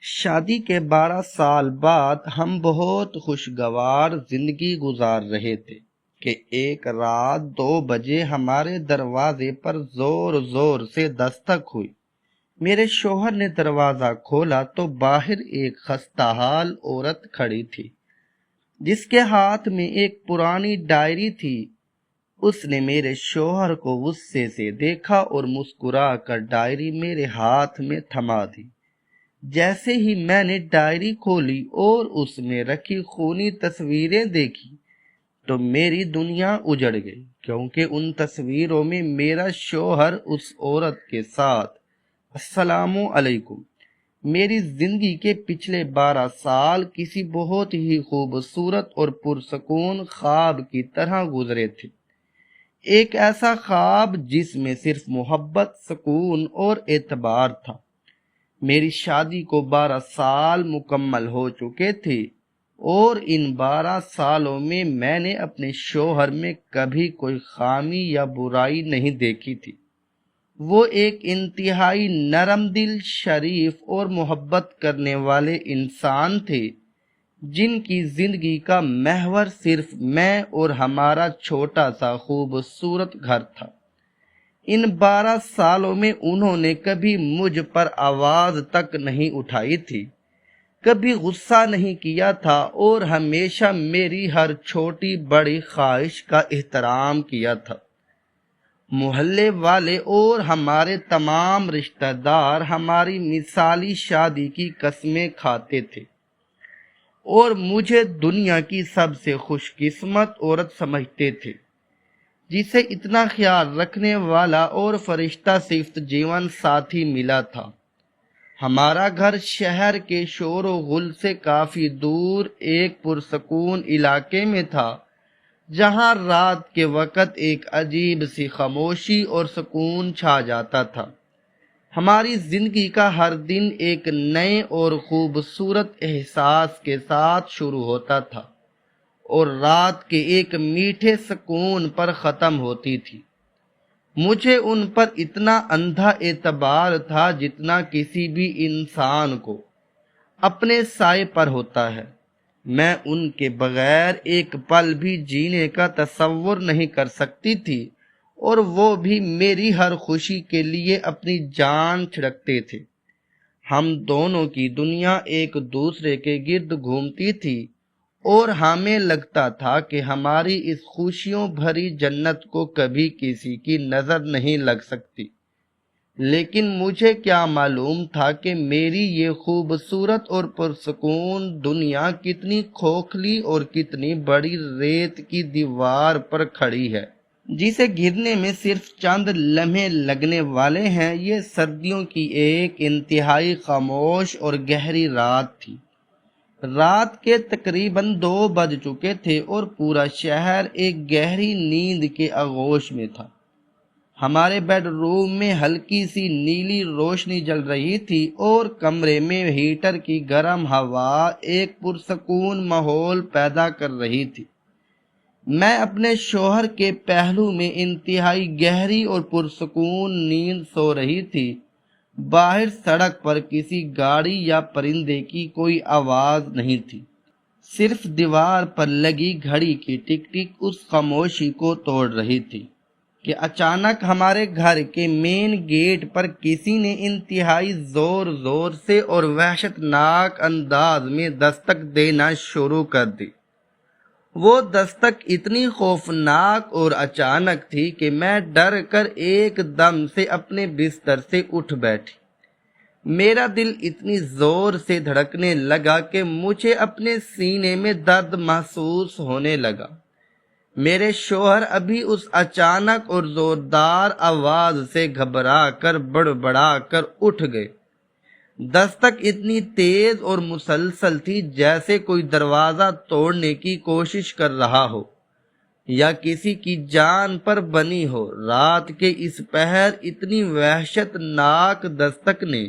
شادی کے 12 سال بعد ہم بہت خوشگوار زندگی گزار رہے تھے کہ ایک رات 2 بجے ہمارے دروازے پر زور زور سے دستک ہوئی۔ میرے شوہر نے دروازہ کھولا تو باہر ایک خستہ حال عورت کھڑی تھی جس کے ہاتھ میں ایک پرانی ڈائری تھی۔ اس نے میرے شوہر کو غصے سے دیکھا اور مسکرا کر ڈائری میرے ہاتھ میں تھما دی۔ جیسے ہی میں نے ڈائری کھولی اور اس میں رکھی خونی تصویریں دیکھی تو میری دنیا اجڑ گئی، کیونکہ ان تصویروں میں میرا شوہر اس عورت کے ساتھ السلام علیکم میری زندگی کے پچھلے 12 سال کسی بہت ہی خوبصورت اور پرسکون خواب کی طرح گزرے تھے۔ ایک ایسا خواب جس میں صرف محبت، سکون اور اعتبار تھا۔ میری شادی کو 12 سال مکمل ہو چکے تھے اور ان 12 سالوں میں نے اپنے شوہر میں کبھی کوئی خامی یا برائی نہیں دیکھی تھی۔ وہ ایک انتہائی نرم دل، شریف اور محبت کرنے والے انسان تھے جن کی زندگی کا محور صرف میں اور ہمارا چھوٹا سا خوبصورت گھر تھا۔ ان 12 سالوں میں انہوں نے کبھی مجھ پر آواز تک نہیں اٹھائی تھی، کبھی غصہ نہیں کیا تھا اور ہمیشہ میری ہر چھوٹی بڑی خواہش کا احترام کیا تھا۔ محلے والے اور ہمارے تمام رشتہ دار ہماری مثالی شادی کی قسمیں کھاتے تھے اور مجھے دنیا کی سب سے خوش قسمت عورت سمجھتے تھے جسے اتنا خیال رکھنے والا اور فرشتہ صفت جیون ساتھی ملا تھا۔ ہمارا گھر شہر کے شور و غل سے کافی دور ایک پرسکون علاقے میں تھا، جہاں رات کے وقت ایک عجیب سی خاموشی اور سکون چھا جاتا تھا۔ ہماری زندگی کا ہر دن ایک نئے اور خوبصورت احساس کے ساتھ شروع ہوتا تھا اور رات کے ایک میٹھے سکون پر ختم ہوتی تھی۔ مجھے ان پر اتنا اندھا اعتبار تھا جتنا کسی بھی انسان کو اپنے سائے پر ہوتا ہے۔ میں ان کے بغیر ایک پل بھی جینے کا تصور نہیں کر سکتی تھی اور وہ بھی میری ہر خوشی کے لیے اپنی جان چھڑکتے تھے۔ ہم دونوں کی دنیا ایک دوسرے کے گرد گھومتی تھی اور ہمیں لگتا تھا کہ ہماری اس خوشیوں بھری جنت کو کبھی کسی کی نظر نہیں لگ سکتی۔ لیکن مجھے کیا معلوم تھا کہ میری یہ خوبصورت اور پرسکون دنیا کتنی کھوکھلی اور کتنی بڑی ریت کی دیوار پر کھڑی ہے جسے گرنے میں صرف چند لمحے لگنے والے ہیں۔ یہ سردیوں کی ایک انتہائی خاموش اور گہری رات تھی۔ رات کے تقریباً 2 بج چکے تھے اور پورا شہر ایک گہری نیند کے آغوش میں تھا۔ ہمارے بیڈ روم میں ہلکی سی نیلی روشنی جل رہی تھی اور کمرے میں ہیٹر کی گرم ہوا ایک پرسکون ماحول پیدا کر رہی تھی۔ میں اپنے شوہر کے پہلو میں انتہائی گہری اور پرسکون نیند سو رہی تھی۔ باہر سڑک پر کسی گاڑی یا پرندے کی کوئی آواز نہیں تھی، صرف دیوار پر لگی گھڑی کی ٹک ٹک اس خاموشی کو توڑ رہی تھی کہ اچانک ہمارے گھر کے مین گیٹ پر کسی نے انتہائی زور زور سے اور وحشت ناک انداز میں دستک دینا شروع کر دی۔ وہ دستک اتنی خوفناک اور اچانک تھی کہ میں ڈر کر ایک دم سے اپنے بستر سے اٹھ بیٹھی۔ میرا دل اتنی زور سے دھڑکنے لگا کہ مجھے اپنے سینے میں درد محسوس ہونے لگا۔ میرے شوہر ابھی اس اچانک اور زوردار آواز سے گھبرا کر بڑبڑا کر اٹھ گئے۔ دستک اتنی تیز اور مسلسل تھی جیسے کوئی دروازہ توڑنے کی کوشش کر رہا ہو یا کسی کی جان پر بنی ہو۔ رات کے اس پہر اتنی وحشت ناک دستک نے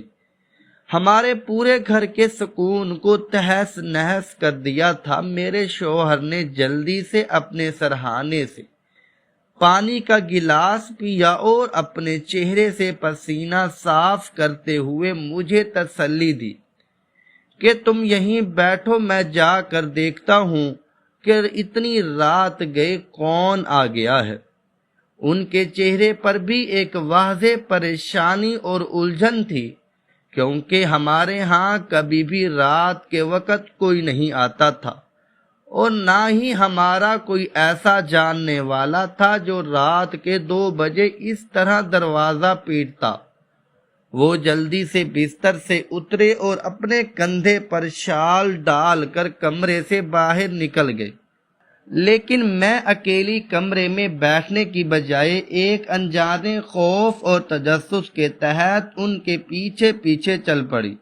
ہمارے پورے گھر کے سکون کو تہس نہس کر دیا تھا۔ میرے شوہر نے جلدی سے اپنے سرہانے سے پانی کا گلاس پیا اور اپنے چہرے سے پسینہ صاف کرتے ہوئے مجھے تسلی دی کہ تم یہیں بیٹھو، میں جا کر دیکھتا ہوں کہ اتنی رات گئے کون آ گیا ہے۔ ان کے چہرے پر بھی ایک واضح پریشانی اور الجھن تھی، کیونکہ ہمارے ہاں کبھی بھی رات کے وقت کوئی نہیں آتا تھا، اور نہ ہی ہمارا کوئی ایسا جاننے والا تھا جو رات کے 2 بجے اس طرح دروازہ پیٹتا۔ وہ جلدی سے بستر سے اترے اور اپنے کندھے پر شال ڈال کر کمرے سے باہر نکل گئے، لیکن میں اکیلی کمرے میں بیٹھنے کی بجائے ایک انجانے خوف اور تجسس کے تحت ان کے پیچھے پیچھے چل پڑی۔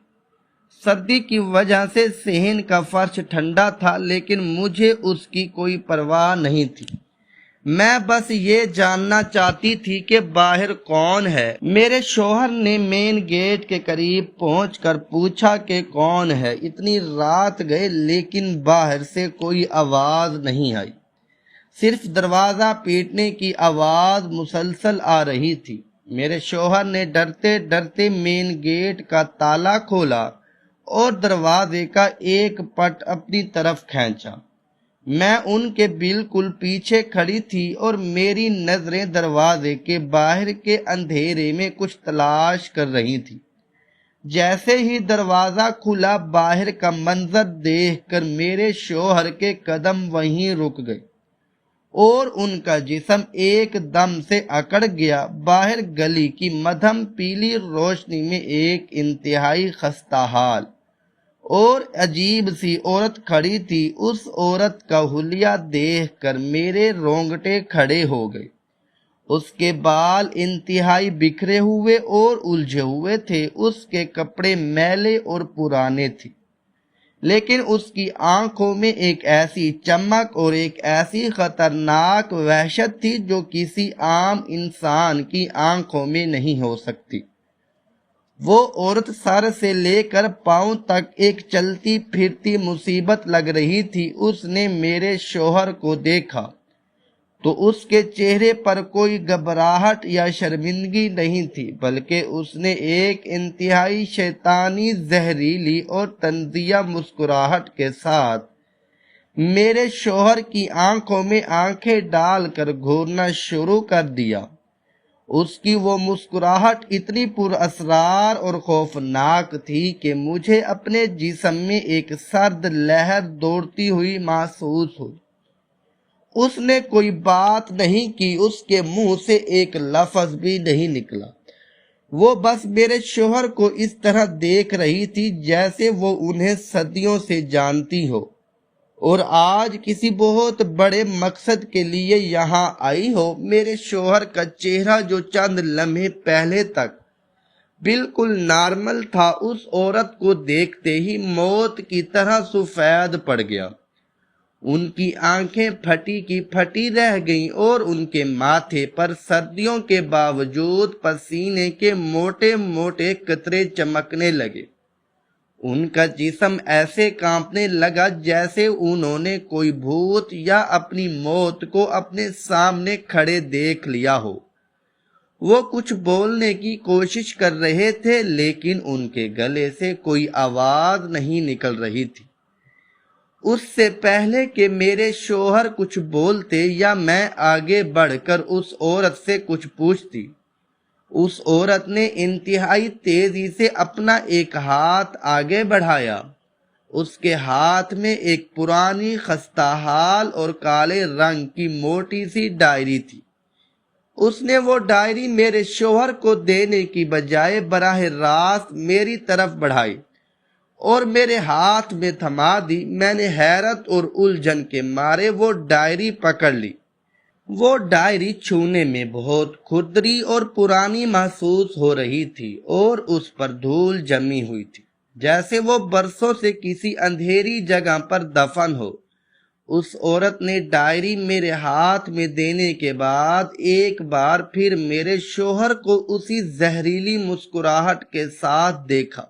سردی کی وجہ سے صحن کا فرش ٹھنڈا تھا، لیکن مجھے اس کی کوئی پرواہ نہیں تھی۔ میں بس یہ جاننا چاہتی تھی کہ باہر کون ہے۔ میرے شوہر نے مین گیٹ کے قریب پہنچ کر پوچھا کہ کون ہے۔ اتنی رات گئے لیکن باہر سے کوئی آواز نہیں آئی، صرف دروازہ پیٹنے کی آواز مسلسل آ رہی تھی۔ میرے شوہر نے ڈرتے ڈرتے مین گیٹ کا تالا کھولا اور دروازے کا ایک پٹ اپنی طرف کھینچا۔ میں ان کے بالکل پیچھے کھڑی تھی اور میری نظریں دروازے کے باہر کے اندھیرے میں کچھ تلاش کر رہی تھی۔ جیسے ہی دروازہ کھلا، باہر کا منظر دیکھ کر میرے شوہر کے قدم وہیں رک گئے اور ان کا جسم ایک دم سے اکڑ گیا۔ باہر گلی کی مدھم پیلی روشنی میں ایک انتہائی خستہ حال اور عجیب سی عورت کھڑی تھی۔ اس عورت کا حلیہ دیکھ کر میرے رونگٹے کھڑے ہو گئے۔ اس کے بال انتہائی بکھرے ہوئے اور الجھے ہوئے تھے، اس کے کپڑے میلے اور پرانے تھے، لیکن اس کی آنکھوں میں ایک ایسی چمک اور ایک ایسی خطرناک وحشت تھی جو کسی عام انسان کی آنکھوں میں نہیں ہو سکتی۔ وہ عورت سر سے لے کر پاؤں تک ایک چلتی پھرتی مصیبت لگ رہی تھی۔ اس نے میرے شوہر کو دیکھا تو اس کے چہرے پر کوئی گھبراہٹ یا شرمندگی نہیں تھی، بلکہ اس نے ایک انتہائی شیطانی، زہریلی اور طنزیہ مسکراہٹ کے ساتھ میرے شوہر کی آنکھوں میں آنکھیں ڈال کر گھورنا شروع کر دیا۔ اس کی وہ مسکراہٹ اتنی پر اسرار اور خوفناک تھی کہ مجھے اپنے جسم میں ایک سرد لہر دوڑتی ہوئی محسوس ہوئی۔ اس نے کوئی بات نہیں کی، اس کے منہ سے ایک لفظ بھی نہیں نکلا۔ وہ بس میرے شوہر کو اس طرح دیکھ رہی تھی جیسے وہ انہیں صدیوں سے جانتی ہو اور آج کسی بہت بڑے مقصد کے لیے یہاں آئی ہو۔ میرے شوہر کا چہرہ جو چند لمحے پہلے تک بالکل نارمل تھا، اس عورت کو دیکھتے ہی موت کی طرح سفید پڑ گیا۔ ان کی آنکھیں پھٹی کی پھٹی رہ گئیں اور ان کے ماتھے پر سردیوں کے باوجود پسینے کے موٹے موٹے قطرے چمکنے لگے۔ ان کا جسم ایسے کانپنے لگا جیسے انہوں نے کوئی بھوت یا اپنی موت کو اپنے سامنے کھڑے دیکھ لیا ہو۔ وہ کچھ بولنے کی کوشش کر رہے تھے، لیکن ان کے گلے سے کوئی آواز نہیں نکل رہی تھی۔ اس سے پہلے کہ میرے شوہر کچھ بولتے یا میں آگے بڑھ کر اس عورت سے کچھ پوچھتی، اس عورت نے انتہائی تیزی سے اپنا ایک ہاتھ آگے بڑھایا۔ اس کے ہاتھ میں ایک پرانی خستہ حال اور کالے رنگ کی موٹی سی ڈائری تھی۔ اس نے وہ ڈائری میرے شوہر کو دینے کی بجائے براہ راست میری طرف بڑھائی اور میرے ہاتھ میں تھما دی۔ میں نے حیرت اور الجھن کے مارے وہ ڈائری پکڑ لی۔ وہ ڈائری چھونے میں بہت کھردری اور پرانی محسوس ہو رہی تھی اور اس پر دھول جمی ہوئی تھی، جیسے وہ برسوں سے کسی اندھیری جگہ پر دفن ہو۔ اس عورت نے ڈائری میرے ہاتھ میں دینے کے بعد ایک بار پھر میرے شوہر کو اسی زہریلی مسکراہٹ کے ساتھ دیکھا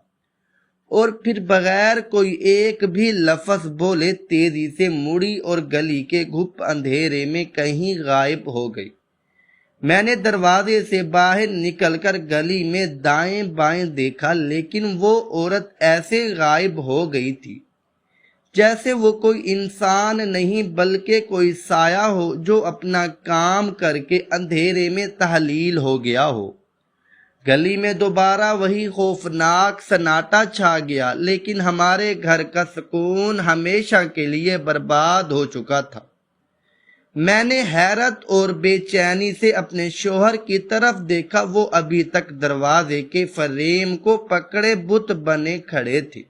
اور پھر بغیر کوئی ایک بھی لفظ بولے تیزی سے مڑی اور گلی کے گھپ اندھیرے میں کہیں غائب ہو گئی۔ میں نے دروازے سے باہر نکل کر گلی میں دائیں بائیں دیکھا، لیکن وہ عورت ایسے غائب ہو گئی تھی جیسے وہ کوئی انسان نہیں بلکہ کوئی سایہ ہو جو اپنا کام کر کے اندھیرے میں تحلیل ہو گیا ہو۔ گلی میں دوبارہ وہی خوفناک سناٹا چھا گیا، لیکن ہمارے گھر کا سکون ہمیشہ کے لیے برباد ہو چکا تھا۔ میں نے حیرت اور بے چینی سے اپنے شوہر کی طرف دیکھا، وہ ابھی تک دروازے کے فریم کو پکڑے بت بنے کھڑے تھے۔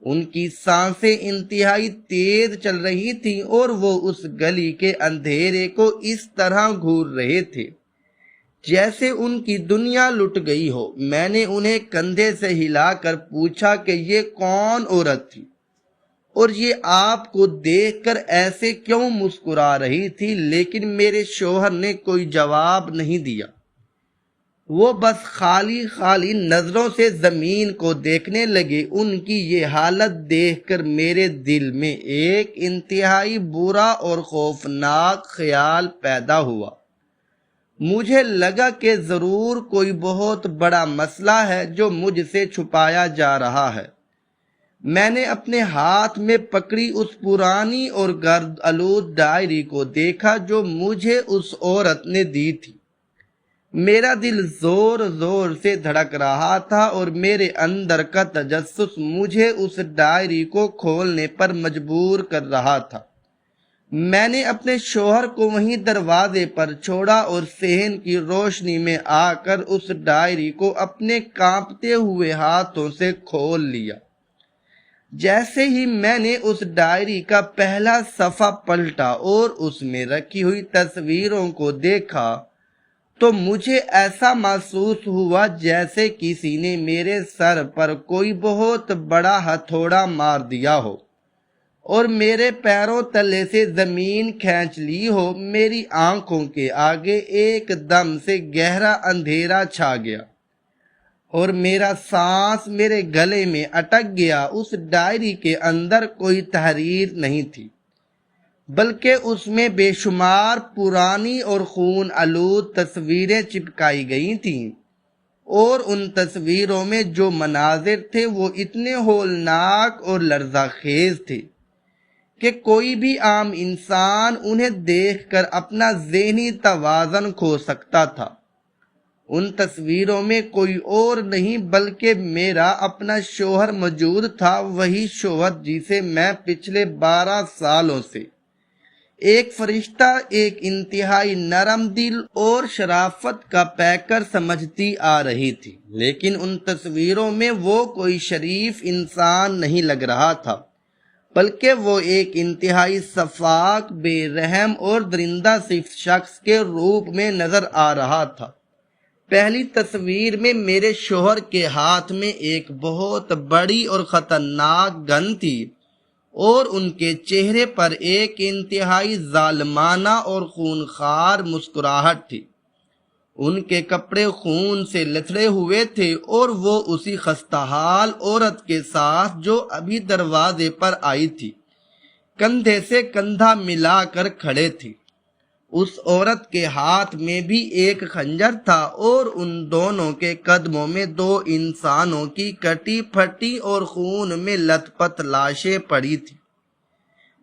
ان کی سانسیں انتہائی تیز چل رہی تھیں اور وہ اس گلی کے اندھیرے کو اس طرح گھور رہے تھے جیسے ان کی دنیا لٹ گئی ہو۔ میں نے انہیں کندھے سے ہلا کر پوچھا کہ یہ کون عورت تھی اور یہ آپ کو دیکھ کر ایسے کیوں مسکرا رہی تھی، لیکن میرے شوہر نے کوئی جواب نہیں دیا۔ وہ بس خالی نظروں سے زمین کو دیکھنے لگے۔ ان کی یہ حالت دیکھ کر میرے دل میں ایک انتہائی برا اور خوفناک خیال پیدا ہوا۔ مجھے لگا کہ ضرور کوئی بہت بڑا مسئلہ ہے جو مجھ سے چھپایا جا رہا ہے۔ میں نے اپنے ہاتھ میں پکڑی اس پرانی اور گرد آلود ڈائری کو دیکھا جو مجھے اس عورت نے دی تھی۔ میرا دل زور زور سے دھڑک رہا تھا اور میرے اندر کا تجسس مجھے اس ڈائری کو کھولنے پر مجبور کر رہا تھا۔ میں نے اپنے شوہر کو وہیں دروازے پر چھوڑا اور صحن کی روشنی میں آ کر اس ڈائری کو اپنے کانپتے ہوئے ہاتھوں سے کھول لیا۔ جیسے ہی میں نے اس ڈائری کا پہلا صفحہ پلٹا اور اس میں رکھی ہوئی تصویروں کو دیکھا تو مجھے ایسا محسوس ہوا جیسے کسی نے میرے سر پر کوئی بہت بڑا ہتھوڑا مار دیا ہو اور میرے پیروں تلے سے زمین کھینچ لی ہو۔ میری آنکھوں کے آگے ایک دم سے گہرا اندھیرا چھا گیا اور میرا سانس میرے گلے میں اٹک گیا۔ اس ڈائری کے اندر کوئی تحریر نہیں تھی، بلکہ اس میں بے شمار پرانی اور خون آلود تصویریں چپکائی گئی تھیں، اور ان تصویروں میں جو مناظر تھے وہ اتنے ہولناک اور لرزہ خیز تھے کہ کوئی بھی عام انسان انہیں دیکھ کر اپنا ذہنی توازن کھو سکتا تھا۔ ان تصویروں میں کوئی اور نہیں بلکہ میرا اپنا شوہر موجود تھا، وہی شوہر جسے میں پچھلے 12 سالوں سے ایک فرشتہ، ایک انتہائی نرم دل اور شرافت کا پیکر سمجھتی آ رہی تھی، لیکن ان تصویروں میں وہ کوئی شریف انسان نہیں لگ رہا تھا، بلکہ وہ ایک انتہائی شفاق، بے رحم اور درندہ صفت شخص کے روپ میں نظر آ رہا تھا۔ پہلی تصویر میں میرے شوہر کے ہاتھ میں ایک بہت بڑی اور خطرناک گن تھی اور ان کے چہرے پر ایک انتہائی ظالمانہ اور خونخوار مسکراہٹ تھی۔ ان کے کپڑے خون سے لتھڑے ہوئے تھے اور وہ اسی خستحال عورت کے ساتھ جو ابھی دروازے پر آئی تھی کندھے سے کندھا ملا کر کھڑے تھے۔ اس عورت کے ہاتھ میں بھی ایک خنجر تھا اور ان دونوں کے قدموں میں 2 انسانوں کی کٹی پھٹی اور خون میں لت پت لاشیں پڑی تھی۔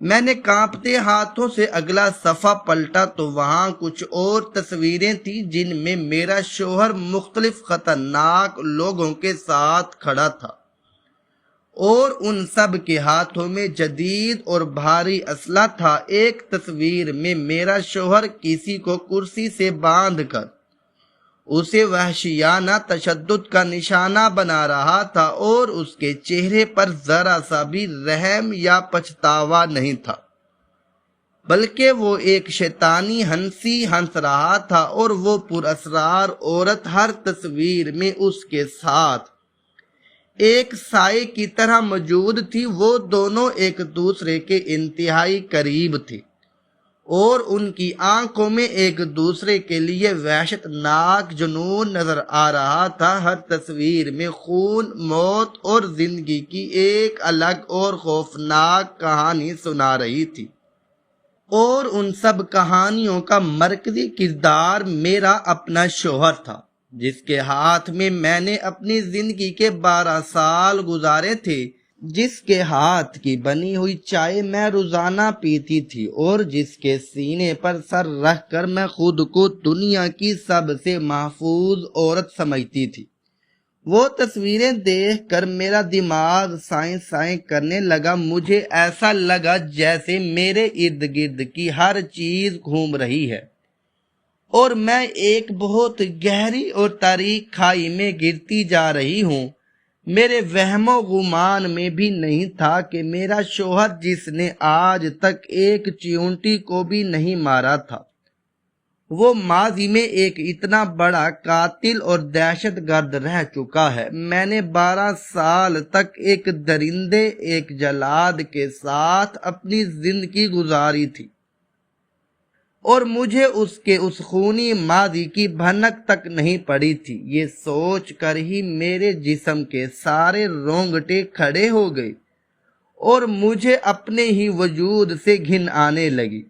میں نے کانپتے ہاتھوں سے اگلا صفحہ پلٹا تو وہاں کچھ اور تصویریں تھیں جن میں میرا شوہر مختلف خطرناک لوگوں کے ساتھ کھڑا تھا، اور ان سب کے ہاتھوں میں جدید اور بھاری اسلحہ تھا۔ ایک تصویر میں میرا شوہر کسی کو کرسی سے باندھ کر اسے وحشیانہ تشدد کا نشانہ بنا رہا تھا اور اس کے چہرے پر ذرا سا بھی رحم یا پچھتاوا نہیں تھا، بلکہ وہ ایک شیطانی ہنسی ہنس رہا تھا، اور وہ پراسرار عورت ہر تصویر میں اس کے ساتھ ایک سائے کی طرح موجود تھی۔ وہ دونوں ایک دوسرے کے انتہائی قریب تھے اور ان کی آنکھوں میں ایک دوسرے کے لیے وحشت ناک جنون نظر آ رہا تھا۔ ہر تصویر میں خون، موت اور زندگی کی ایک الگ اور خوفناک کہانی سنا رہی تھی، اور ان سب کہانیوں کا مرکزی کردار میرا اپنا شوہر تھا، جس کے ہاتھ میں نے اپنی زندگی کے 12 سال گزارے تھے، جس کے ہاتھ کی بنی ہوئی چائے میں روزانہ پیتی تھی، اور جس کے سینے پر سر رکھ کر میں خود کو دنیا کی سب سے محفوظ عورت سمجھتی تھی۔ وہ تصویریں دیکھ کر میرا دماغ سائیں سائیں کرنے لگا۔ مجھے ایسا لگا جیسے میرے ارد گرد کی ہر چیز گھوم رہی ہے اور میں ایک بہت گہری اور تاریک کھائی میں گرتی جا رہی ہوں۔ میرے وہم و گمان میں بھی نہیں تھا کہ میرا شوہر، جس نے آج تک ایک چیونٹی کو بھی نہیں مارا تھا، وہ ماضی میں ایک اتنا بڑا قاتل اور دہشت گرد رہ چکا ہے۔ میں نے 12 سال تک ایک درندے، ایک جلاد کے ساتھ اپنی زندگی گزاری تھی، اور مجھے اس کے اس خونی ماضی کی بھنک تک نہیں پڑی تھی۔ یہ سوچ کر ہی میرے جسم کے سارے رونگٹے کھڑے ہو گئے اور مجھے اپنے ہی وجود سے گھن آنے لگی۔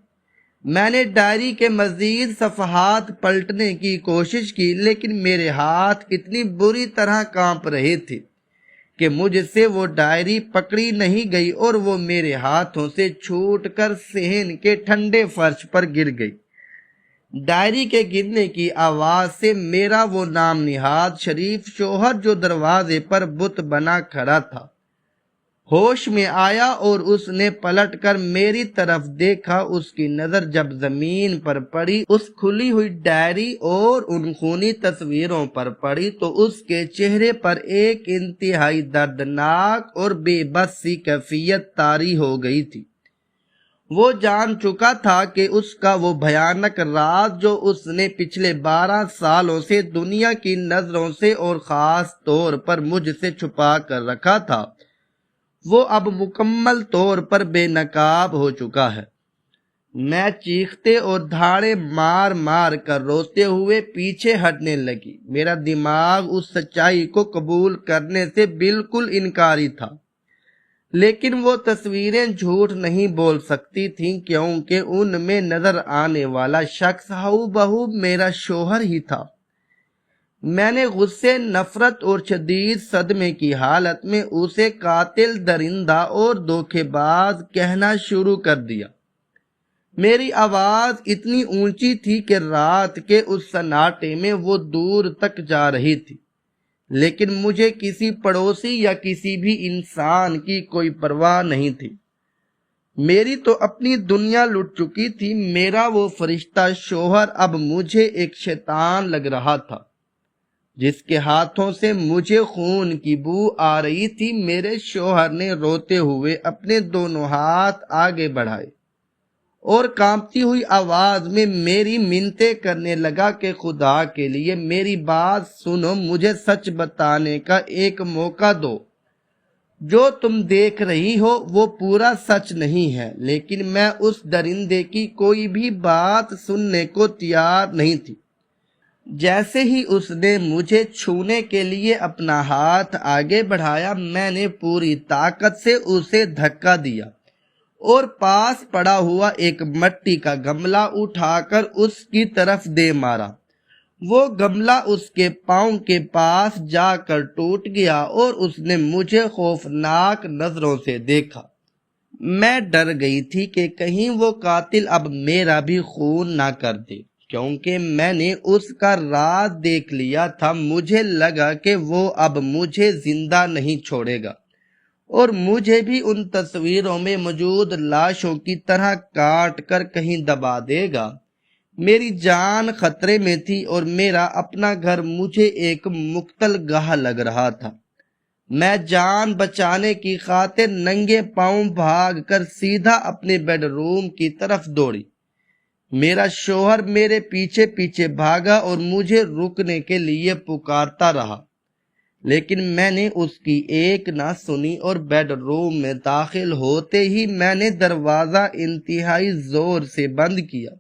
میں نے ڈائری کے مزید صفحات پلٹنے کی کوشش کی، لیکن میرے ہاتھ اتنی بری طرح کانپ رہے تھے کہ مجھ سے وہ ڈائری پکڑی نہیں گئی، اور وہ میرے ہاتھوں سے چھوٹ کر صحن کے ٹھنڈے فرش پر گر گئی۔ ڈائری کے گرنے کی آواز سے میرا وہ نام نہاد شریف شوہر، جو دروازے پر بت بنا کھڑا تھا، ہوش میں آیا، اور اس نے پلٹ کر میری طرف دیکھا۔ اس کی نظر جب زمین پر پڑی، اس کھلی ہوئی ڈائری اور ان خونی تصویروں پر پڑی، تو اس کے چہرے پر ایک انتہائی دردناک اور بے بس سی کیفیت طاری ہو گئی تھی۔ وہ جان چکا تھا کہ اس کا وہ بھیانک راز، جو اس نے پچھلے 12 سالوں سے دنیا کی نظروں سے اور خاص طور پر مجھ سے چھپا کر رکھا تھا، وہ اب مکمل طور پر بے نقاب ہو چکا ہے۔ میں چیختے اور دھاڑے مار مار کر روتے ہوئے پیچھے ہٹنے لگی۔ میرا دماغ اس سچائی کو قبول کرنے سے بالکل انکاری تھا، لیکن وہ تصویریں جھوٹ نہیں بول سکتی تھیں، کیونکہ ان میں نظر آنے والا شخص ہو بہو میرا شوہر ہی تھا۔ میں نے غصے، نفرت اور شدید صدمے کی حالت میں اسے قاتل، درندہ اور دھوکے باز کہنا شروع کر دیا۔ میری آواز اتنی اونچی تھی کہ رات کے اس سناٹے میں وہ دور تک جا رہی تھی، لیکن مجھے کسی پڑوسی یا کسی بھی انسان کی کوئی پرواہ نہیں تھی۔ میری تو اپنی دنیا لٹ چکی تھی۔ میرا وہ فرشتہ شوہر اب مجھے ایک شیطان لگ رہا تھا، جس کے ہاتھوں سے مجھے خون کی بو آ رہی تھی۔ میرے شوہر نے روتے ہوئے اپنے دونوں ہاتھ آگے بڑھائے اور کانپتی ہوئی آواز میں میری منتیں کرنے لگا کہ خدا کے لیے میری بات سنو، مجھے سچ بتانے کا ایک موقع دو۔ جو تم دیکھ رہی ہو وہ پورا سچ نہیں ہے۔ لیکن میں اس درندے کی کوئی بھی بات سننے کو تیار نہیں تھی۔ جیسے ہی اس نے مجھے چھونے کے لیے اپنا ہاتھ آگے بڑھایا، میں نے پوری طاقت سے اسے دھکا دیا اور پاس پڑا ہوا ایک مٹی کا گملہ اٹھا کر اس کی طرف دے مارا۔ وہ گملہ اس کے پاؤں کے پاس جا کر ٹوٹ گیا اور اس نے مجھے خوفناک نظروں سے دیکھا۔ میں ڈر گئی تھی کہ کہیں وہ قاتل اب میرا بھی خون نہ کر دے، کیونکہ میں نے اس کا راز دیکھ لیا تھا۔ مجھے لگا کہ وہ اب مجھے زندہ نہیں چھوڑے گا اور مجھے بھی ان تصویروں میں موجود لاشوں کی طرح کاٹ کر کہیں دبا دے گا۔ میری جان خطرے میں تھی اور میرا اپنا گھر مجھے ایک مقتل گاہ لگ رہا تھا۔ میں جان بچانے کی خاطر ننگے پاؤں بھاگ کر سیدھا اپنے بیڈ روم کی طرف دوڑی۔ میرا شوہر میرے پیچھے پیچھے بھاگا اور مجھے رکنے کے لیے پکارتا رہا، لیکن میں نے اس کی ایک نہ سنی اور بیڈ روم میں داخل ہوتے ہی میں نے دروازہ انتہائی زور سے بند کیا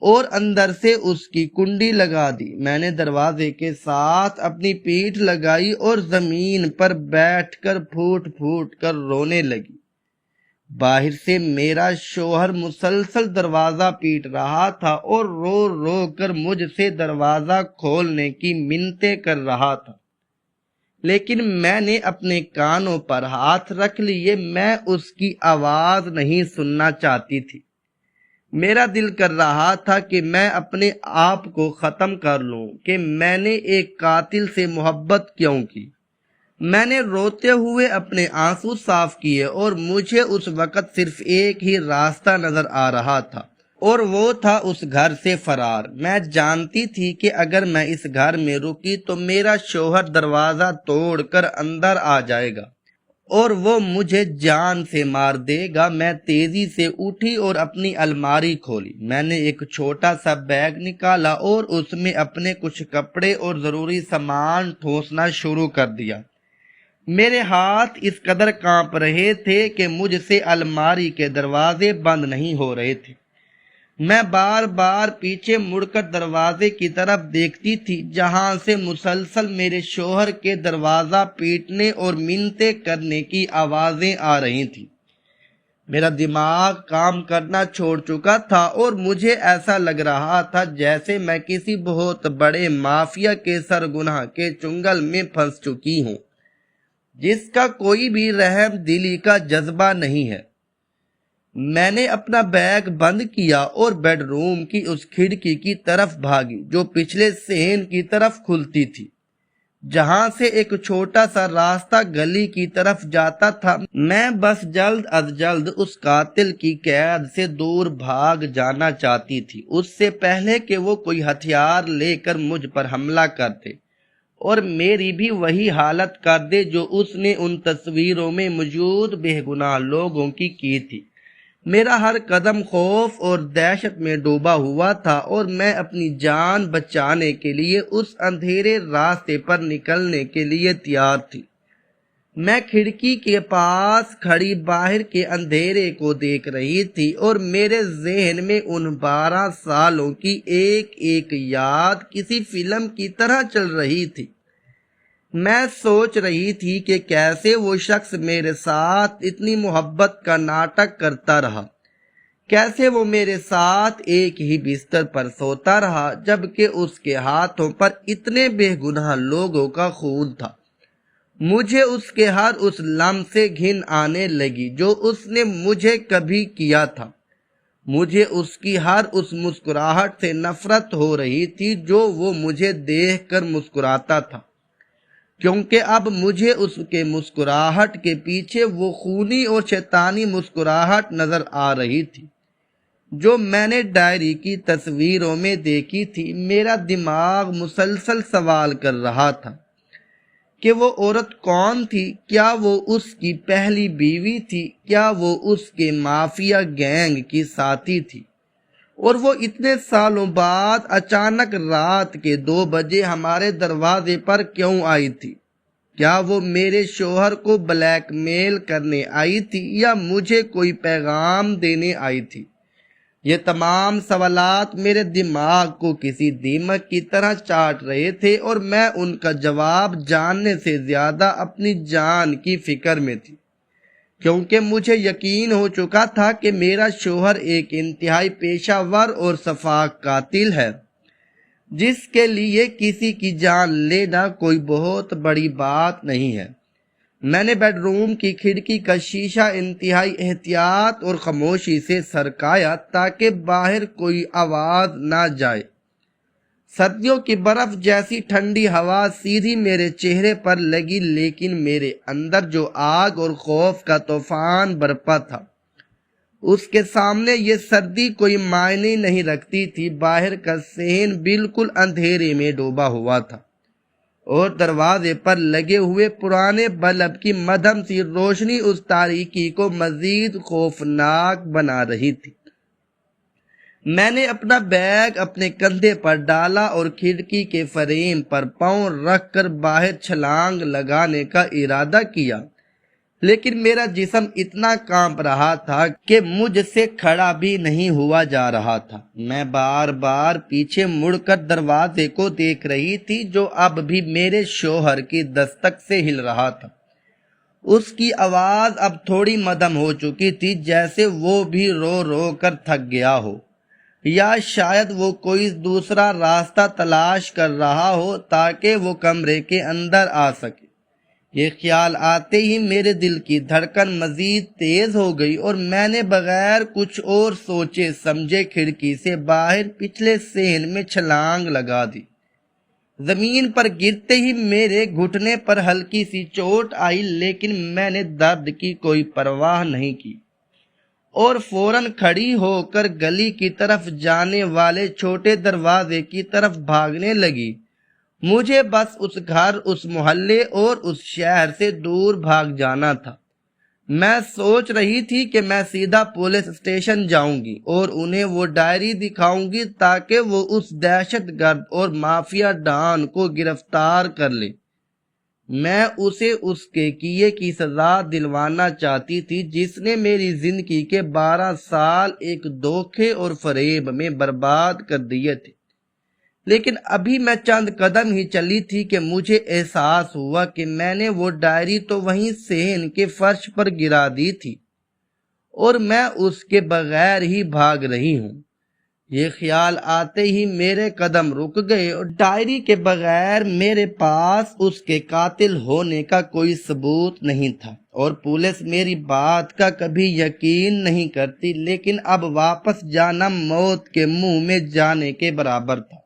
اور اندر سے اس کی کنڈی لگا دی۔ میں نے دروازے کے ساتھ اپنی پیٹھ لگائی اور زمین پر بیٹھ کر پھوٹ پھوٹ کر رونے لگی۔ باہر سے میرا شوہر مسلسل دروازہ پیٹ رہا تھا اور رو رو کر مجھ سے دروازہ کھولنے کی منتیں کر رہا تھا، لیکن میں نے اپنے کانوں پر ہاتھ رکھ لیے، میں اس کی آواز نہیں سننا چاہتی تھی۔ میرا دل کر رہا تھا کہ میں اپنے آپ کو ختم کر لوں کہ میں نے ایک قاتل سے محبت کیوں کی۔ میں نے روتے ہوئے اپنے آنسو صاف کیے اور مجھے اس وقت صرف ایک ہی راستہ نظر آ رہا تھا، اور وہ تھا اس گھر سے فرار۔ میں جانتی تھی کہ اگر میں اس گھر میں رکی تو میرا شوہر دروازہ توڑ کر اندر آ جائے گا اور وہ مجھے جان سے مار دے گا۔ میں تیزی سے اٹھی اور اپنی الماری کھولی۔ میں نے ایک چھوٹا سا بیگ نکالا اور اس میں اپنے کچھ کپڑے اور ضروری سامان ٹھوسنا شروع کر دیا۔ میرے ہاتھ اس قدر کانپ رہے تھے کہ مجھ سے الماری کے دروازے بند نہیں ہو رہے تھے۔ میں بار بار پیچھے مڑ کر دروازے کی طرف دیکھتی تھی جہاں سے مسلسل میرے شوہر کے دروازہ پیٹنے اور منتیں کرنے کی آوازیں آ رہی تھیں۔ میرا دماغ کام کرنا چھوڑ چکا تھا اور مجھے ایسا لگ رہا تھا جیسے میں کسی بہت بڑے مافیا کے سرگناہ کے چنگل میں پھنس چکی ہوں، جس کا کوئی بھی رحم دلی کا جذبہ نہیں ہے۔ میں نے اپنا بیگ بند کیا اور بیڈ روم کی اس کھڑکی کی طرف بھاگی جو پچھلے صحن کی طرف کھلتی تھی، جہاں سے ایک چھوٹا سا راستہ گلی کی طرف جاتا تھا۔ میں بس جلد از جلد اس قاتل کی قید سے دور بھاگ جانا چاہتی تھی، اس سے پہلے کہ وہ کوئی ہتھیار لے کر مجھ پر حملہ کرتے اور میری بھی وہی حالت کر دے جو اس نے ان تصویروں میں موجود بے گناہ لوگوں کی تھی۔ میرا ہر قدم خوف اور دہشت میں ڈوبا ہوا تھا اور میں اپنی جان بچانے کے لیے اس اندھیرے راستے پر نکلنے کے لیے تیار تھی۔ میں کھڑکی کے پاس کھڑی باہر کے اندھیرے کو دیکھ رہی تھی اور میرے ذہن میں ان 12 سالوں کی ایک ایک یاد کسی فلم کی طرح چل رہی تھی۔ میں سوچ رہی تھی کہ کیسے وہ شخص میرے ساتھ اتنی محبت کا ناٹک کرتا رہا، کیسے وہ میرے ساتھ ایک ہی بستر پر سوتا رہا جبکہ اس کے ہاتھوں پر اتنے بے گناہ لوگوں کا خون تھا۔ مجھے اس کے ہر اس لمحے سے گھن آنے لگی جو اس نے مجھے کبھی کیا تھا۔ مجھے اس کی ہر اس مسکراہٹ سے نفرت ہو رہی تھی جو وہ مجھے دیکھ کر مسکراتا تھا، کیونکہ اب مجھے اس کے مسکراہٹ کے پیچھے وہ خونی اور شیطانی مسکراہٹ نظر آ رہی تھی جو میں نے ڈائری کی تصویروں میں دیکھی تھی۔ میرا دماغ مسلسل سوال کر رہا تھا کہ وہ عورت کون تھی؟ کیا وہ اس کی پہلی بیوی تھی؟ کیا وہ اس کے مافیا گینگ کی ساتھی تھی؟ اور وہ اتنے سالوں بعد اچانک رات کے 2 بجے ہمارے دروازے پر کیوں آئی تھی؟ کیا وہ میرے شوہر کو بلیک میل کرنے آئی تھی یا مجھے کوئی پیغام دینے آئی تھی؟ یہ تمام سوالات میرے دماغ کو کسی دیمک کی طرح چاٹ رہے تھے اور میں ان کا جواب جاننے سے زیادہ اپنی جان کی فکر میں تھی، کیونکہ مجھے یقین ہو چکا تھا کہ میرا شوہر ایک انتہائی پیشہ ور اور شفاق قاتل ہے جس کے لیے کسی کی جان لینا کوئی بہت بڑی بات نہیں ہے۔ میں نے بیڈ روم کی کھڑکی کا شیشہ انتہائی احتیاط اور خاموشی سے سرکایا تاکہ باہر کوئی آواز نہ جائے۔ سردیوں کی برف جیسی ٹھنڈی ہوا سیدھی میرے چہرے پر لگی، لیکن میرے اندر جو آگ اور خوف کا طوفان برپا تھا اس کے سامنے یہ سردی کوئی معنی نہیں رکھتی تھی۔ باہر کا صحن بالکل اندھیرے میں ڈوبا ہوا تھا اور دروازے پر لگے ہوئے پرانے بلب کی مدھم سی روشنی اس تاریکی کو مزید خوفناک بنا رہی تھی۔ میں نے اپنا بیگ اپنے کندھے پر ڈالا اور کھڑکی کے فریم پر پاؤں رکھ کر باہر چھلانگ لگانے کا ارادہ کیا، لیکن میرا جسم اتنا کانپ رہا تھا کہ مجھ سے کھڑا بھی نہیں ہوا جا رہا تھا۔ میں بار بار پیچھے مڑ کر دروازے کو دیکھ رہی تھی جو اب بھی میرے شوہر کی دستک سے ہل رہا تھا۔ اس کی آواز اب تھوڑی مدھم ہو چکی تھی، جیسے وہ بھی رو رو کر تھک گیا ہو، یا شاید وہ کوئی دوسرا راستہ تلاش کر رہا ہو تاکہ وہ کمرے کے اندر آ سکے۔ یہ خیال آتے ہی میرے دل کی دھڑکن مزید تیز ہو گئی اور میں نے بغیر کچھ اور سوچے سمجھے کھڑکی سے باہر پچھلے صحن میں چھلانگ لگا دی۔ زمین پر گرتے ہی میرے گھٹنے پر ہلکی سی چوٹ آئی، لیکن میں نے درد کی کوئی پرواہ نہیں کی اور فوراً کھڑی ہو کر گلی کی طرف جانے والے چھوٹے دروازے کی طرف بھاگنے لگی۔ مجھے بس اس گھر، اس محلے اور اس شہر سے دور بھاگ جانا تھا۔ میں سوچ رہی تھی کہ میں سیدھا پولیس اسٹیشن جاؤں گی اور انہیں وہ ڈائری دکھاؤں گی تاکہ وہ اس دہشت گرد اور مافیا ڈان کو گرفتار کر لے۔ میں اسے اس کے کیے کی سزا دلوانا چاہتی تھی جس نے میری زندگی کے 12 سال ایک دھوکے اور فریب میں برباد کر دیے تھے۔ لیکن ابھی میں چند قدم ہی چلی تھی کہ مجھے احساس ہوا کہ میں نے وہ ڈائری تو وہیں صحن کے فرش پر گرا دی تھی اور میں اس کے بغیر ہی بھاگ رہی ہوں۔ یہ خیال آتے ہی میرے قدم رک گئے اور ڈائری کے بغیر میرے پاس اس کے قاتل ہونے کا کوئی ثبوت نہیں تھا اور پولیس میری بات کا کبھی یقین نہیں کرتی، لیکن اب واپس جانا موت کے منہ میں جانے کے برابر تھا۔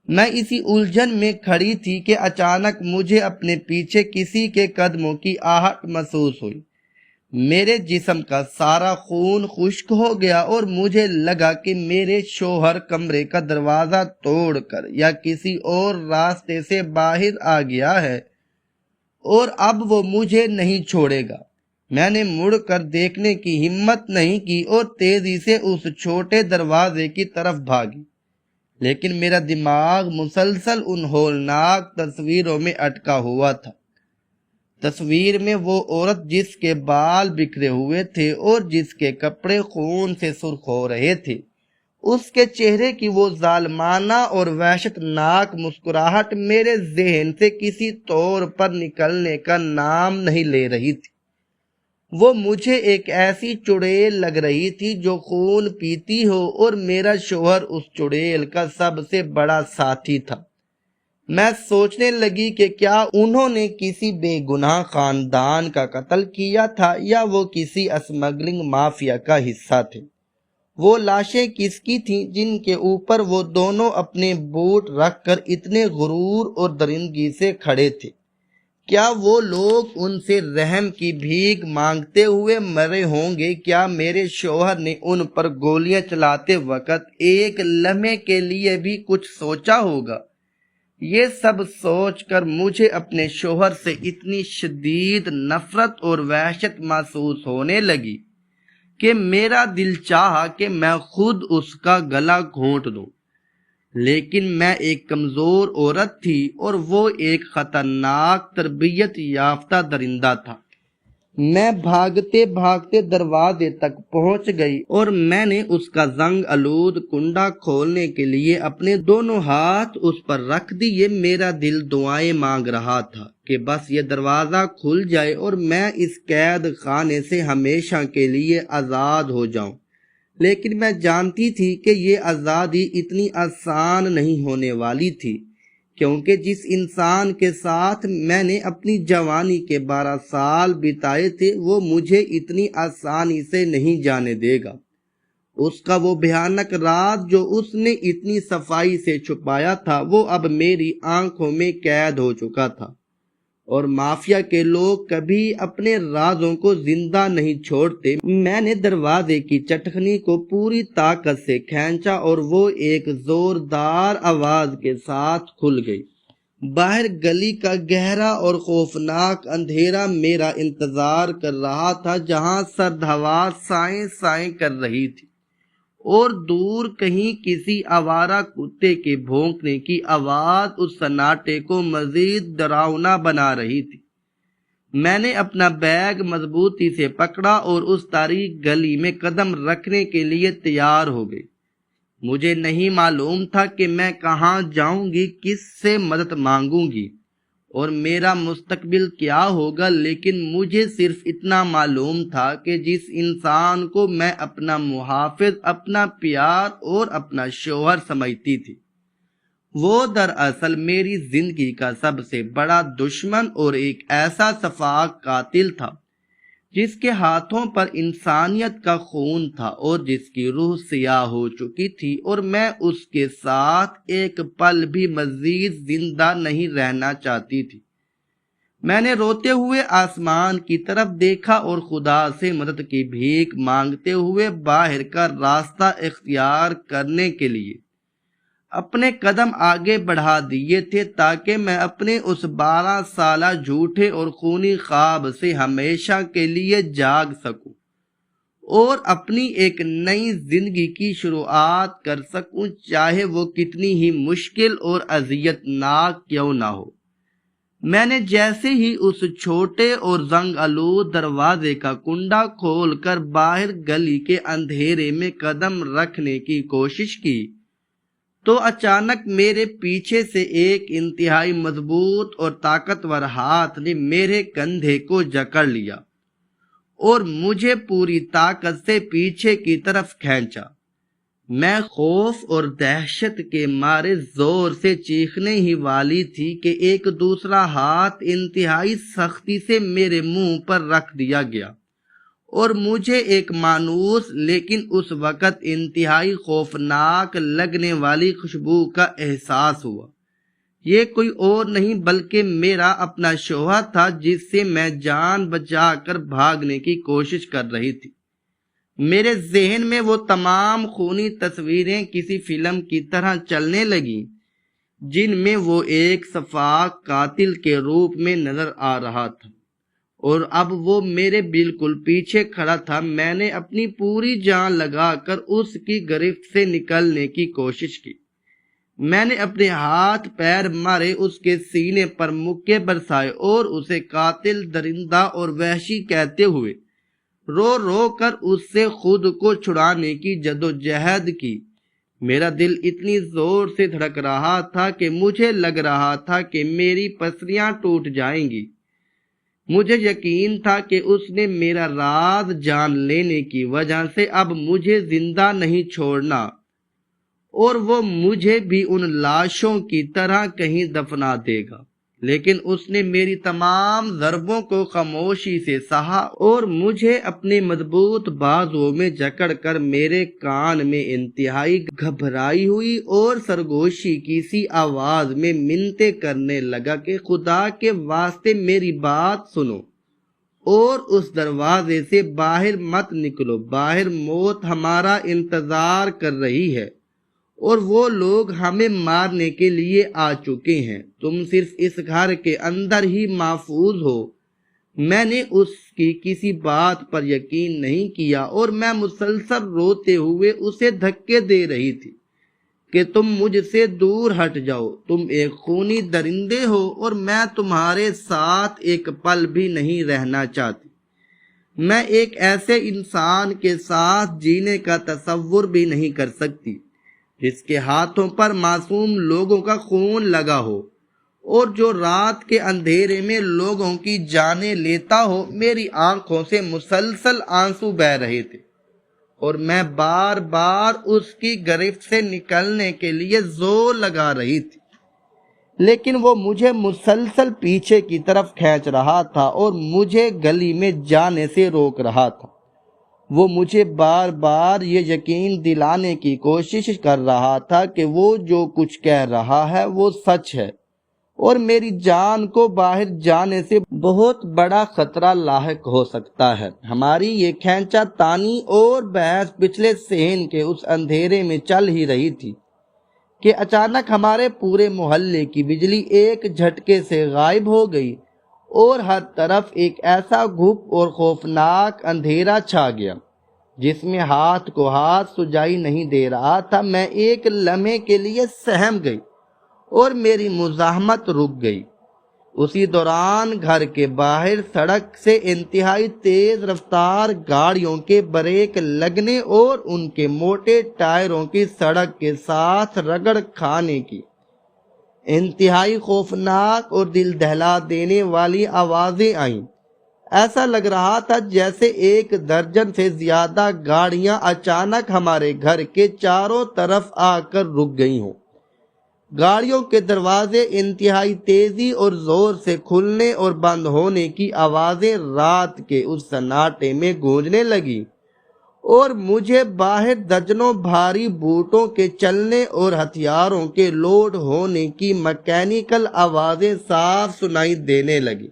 میں اسی الجھن میں کھڑی تھی کہ اچانک مجھے اپنے پیچھے کسی کے قدموں کی آہٹ محسوس ہوئی۔ میرے جسم کا سارا خون خشک ہو گیا اور مجھے لگا کہ میرے شوہر کمرے کا دروازہ توڑ کر یا کسی اور راستے سے باہر آ گیا ہے اور اب وہ مجھے نہیں چھوڑے گا۔ میں نے مڑ کر دیکھنے کی ہمت نہیں کی اور تیزی سے اس چھوٹے دروازے کی طرف بھاگی، لیکن میرا دماغ مسلسل ان ہولناک تصویروں میں اٹکا ہوا تھا۔ تصویر میں وہ عورت جس کے بال بکھرے ہوئے تھے اور جس کے کپڑے خون سے سرخ ہو رہے تھے، اس کے چہرے کی وہ ظالمانہ اور وحشت ناک مسکراہٹ میرے ذہن سے کسی طور پر نکلنے کا نام نہیں لے رہی تھی۔ وہ مجھے ایک ایسی چڑیل لگ رہی تھی جو خون پیتی ہو، اور میرا شوہر اس چڑیل کا سب سے بڑا ساتھی تھا۔ میں سوچنے لگی کہ کیا انہوں نے کسی بے گناہ خاندان کا قتل کیا تھا یا وہ کسی اسمگلنگ مافیا کا حصہ تھے۔ وہ لاشیں کس کی تھیں جن کے اوپر وہ دونوں اپنے بوٹ رکھ کر اتنے غرور اور درندگی سے کھڑے تھے؟ کیا وہ لوگ ان سے رحم کی بھیک مانگتے ہوئے مرے ہوں گے؟ کیا میرے شوہر نے ان پر گولیاں چلاتے وقت ایک لمحے کے لیے بھی کچھ سوچا ہوگا؟ یہ سب سوچ کر مجھے اپنے شوہر سے اتنی شدید نفرت اور وحشت محسوس ہونے لگی کہ میرا دل چاہا کہ میں خود اس کا گلا گھونٹ دوں، لیکن میں ایک کمزور عورت تھی اور وہ ایک خطرناک تربیت یافتہ درندہ تھا۔ میں بھاگتے بھاگتے دروازے تک پہنچ گئی اور میں نے اس کا زنگ آلود کنڈا کھولنے کے لیے اپنے دونوں ہاتھ اس پر رکھ دیے۔ میرا دل دعائیں مانگ رہا تھا کہ بس یہ دروازہ کھل جائے اور میں اس قید خانے سے ہمیشہ کے لیے آزاد ہو جاؤں، لیکن میں جانتی تھی کہ یہ آزادی اتنی آسان نہیں ہونے والی تھی، کیونکہ جس انسان کے ساتھ میں نے اپنی جوانی کے 12 سال بتائے تھے وہ مجھے اتنی آسانی سے نہیں جانے دے گا۔ اس کا وہ بھیانک راز جو اس نے اتنی صفائی سے چھپایا تھا، وہ اب میری آنکھوں میں قید ہو چکا تھا، اور مافیا کے لوگ کبھی اپنے رازوں کو زندہ نہیں چھوڑتے۔ میں نے دروازے کی چٹکنی کو پوری طاقت سے کھینچا اور وہ ایک زوردار آواز کے ساتھ کھل گئی۔ باہر گلی کا گہرا اور خوفناک اندھیرا میرا انتظار کر رہا تھا، جہاں سرد ہوا سائیں سائیں کر رہی تھی اور دور کہیں کسی آوارہ کتے کے بھونکنے کی آواز اس سناٹے کو مزید ڈراؤنا بنا رہی تھی۔ میں نے اپنا بیگ مضبوطی سے پکڑا اور اس تاریک گلی میں قدم رکھنے کے لیے تیار ہو گئی۔ مجھے نہیں معلوم تھا کہ میں کہاں جاؤں گی، کس سے مدد مانگوں گی اور میرا مستقبل کیا ہوگا، لیکن مجھے صرف اتنا معلوم تھا کہ جس انسان کو میں اپنا محافظ، اپنا پیار اور اپنا شوہر سمجھتی تھی، وہ دراصل میری زندگی کا سب سے بڑا دشمن اور ایک ایسا شفاق قاتل تھا جس کے ہاتھوں پر انسانیت کا خون تھا اور جس کی روح سیاہ ہو چکی تھی، اور میں اس کے ساتھ ایک پل بھی مزید زندہ نہیں رہنا چاہتی تھی۔ میں نے روتے ہوئے آسمان کی طرف دیکھا اور خدا سے مدد کی بھیک مانگتے ہوئے باہر کا راستہ اختیار کرنے کے لیے اپنے قدم آگے بڑھا دیے تھے، تاکہ میں اپنے اس 12 سالہ جھوٹے اور خونی خواب سے ہمیشہ کے لیے جاگ سکوں اور اپنی ایک نئی زندگی کی شروعات کر سکوں، چاہے وہ کتنی ہی مشکل اور اذیت ناک کیوں نہ ہو۔ میں نے جیسے ہی اس چھوٹے اور زنگ آلود دروازے کا کنڈا کھول کر باہر گلی کے اندھیرے میں قدم رکھنے کی کوشش کی تو اچانک میرے پیچھے سے ایک انتہائی مضبوط اور طاقتور ہاتھ نے میرے کندھے کو جکڑ لیا اور مجھے پوری طاقت سے پیچھے کی طرف کھینچا۔ میں خوف اور دہشت کے مارے زور سے چیخنے ہی والی تھی کہ ایک دوسرا ہاتھ انتہائی سختی سے میرے منہ پر رکھ دیا گیا اور مجھے ایک مانوس لیکن اس وقت انتہائی خوفناک لگنے والی خوشبو کا احساس ہوا۔ یہ کوئی اور نہیں بلکہ میرا اپنا شوہر تھا، جس سے میں جان بچا کر بھاگنے کی کوشش کر رہی تھی۔ میرے ذہن میں وہ تمام خونی تصویریں کسی فلم کی طرح چلنے لگیں جن میں وہ ایک شفاق قاتل کے روپ میں نظر آ رہا تھا، اور اب وہ میرے بالکل پیچھے کھڑا تھا۔ میں نے اپنی پوری جان لگا کر اس کی گرفت سے نکلنے کی کوشش کی۔ میں نے اپنے ہاتھ پیر مارے، اس کے سینے پر مکے برسائے اور اسے قاتل، درندہ اور وحشی کہتے ہوئے رو رو کر اس سے خود کو چھڑانے کی جدوجہد کی۔ میرا دل اتنی زور سے دھڑک رہا تھا کہ مجھے لگ رہا تھا کہ میری پسلیاں ٹوٹ جائیں گی۔ مجھے یقین تھا کہ اس نے میرا راز جان لینے کی وجہ سے اب مجھے زندہ نہیں چھوڑنا اور وہ مجھے بھی ان لاشوں کی طرح کہیں دفنا دے گا، لیکن اس نے میری تمام ضربوں کو خاموشی سے سہا اور مجھے اپنے مضبوط بازوؤں میں جکڑ کر میرے کان میں انتہائی گھبرائی ہوئی اور سرگوشی کی سی آواز میں منتیں کرنے لگا کہ خدا کے واسطے میری بات سنو اور اس دروازے سے باہر مت نکلو، باہر موت ہمارا انتظار کر رہی ہے اور وہ لوگ ہمیں مارنے کے لیے آ چکے ہیں، تم صرف اس گھر کے اندر ہی محفوظ ہو۔ میں نے اس کی کسی بات پر یقین نہیں کیا اور میں مسلسل روتے ہوئے اسے دھکے دے رہی تھی کہ تم مجھ سے دور ہٹ جاؤ، تم ایک خونی درندے ہو اور میں تمہارے ساتھ ایک پل بھی نہیں رہنا چاہتی۔ میں ایک ایسے انسان کے ساتھ جینے کا تصور بھی نہیں کر سکتی جس کے ہاتھوں پر معصوم لوگوں کا خون لگا ہو اور جو رات کے اندھیرے میں لوگوں کی جانیں لیتا ہو۔ میری آنکھوں سے مسلسل آنسو بہہ رہے تھے اور میں بار بار اس کی گرفت سے نکلنے کے لیے زور لگا رہی تھی، لیکن وہ مجھے مسلسل پیچھے کی طرف کھینچ رہا تھا اور مجھے گلی میں جانے سے روک رہا تھا۔ وہ مجھے بار بار یہ یقین دلانے کی کوشش کر رہا تھا کہ وہ جو کچھ کہہ رہا ہے وہ سچ ہے اور میری جان کو باہر جانے سے بہت بڑا خطرہ لاحق ہو سکتا ہے۔ ہماری یہ کھینچا تانی اور بحث پچھلے صحن کے اس اندھیرے میں چل ہی رہی تھی کہ اچانک ہمارے پورے محلے کی بجلی ایک جھٹکے سے غائب ہو گئی اور ہر طرف ایک ایسا گھپ اور خوفناک اندھیرا چھا گیا جس میں ہاتھ کو ہاتھ سجائی نہیں دے رہا تھا۔ میں ایک لمحے کے لیے سہم گئی اور میری مزاحمت رک گئی۔ اسی دوران گھر کے باہر سڑک سے انتہائی تیز رفتار گاڑیوں کے بریک لگنے اور ان کے موٹے ٹائروں کی سڑک کے ساتھ رگڑ کھانے کی انتہائی خوفناک اور دل دہلا دینے والی آوازیں آئیں۔ ایسا لگ رہا تھا جیسے 1 درجن سے زیادہ گاڑیاں اچانک ہمارے گھر کے چاروں طرف آ کر رک گئی ہوں۔ گاڑیوں کے دروازے انتہائی تیزی اور زور سے کھلنے اور بند ہونے کی آوازیں رات کے اس سناٹے میں گونجنے لگی، اور مجھے باہر درجنوں بھاری بوٹوں کے چلنے اور ہتھیاروں کے لوڈ ہونے کی مکینیکل آوازیں صاف سنائی دینے لگی۔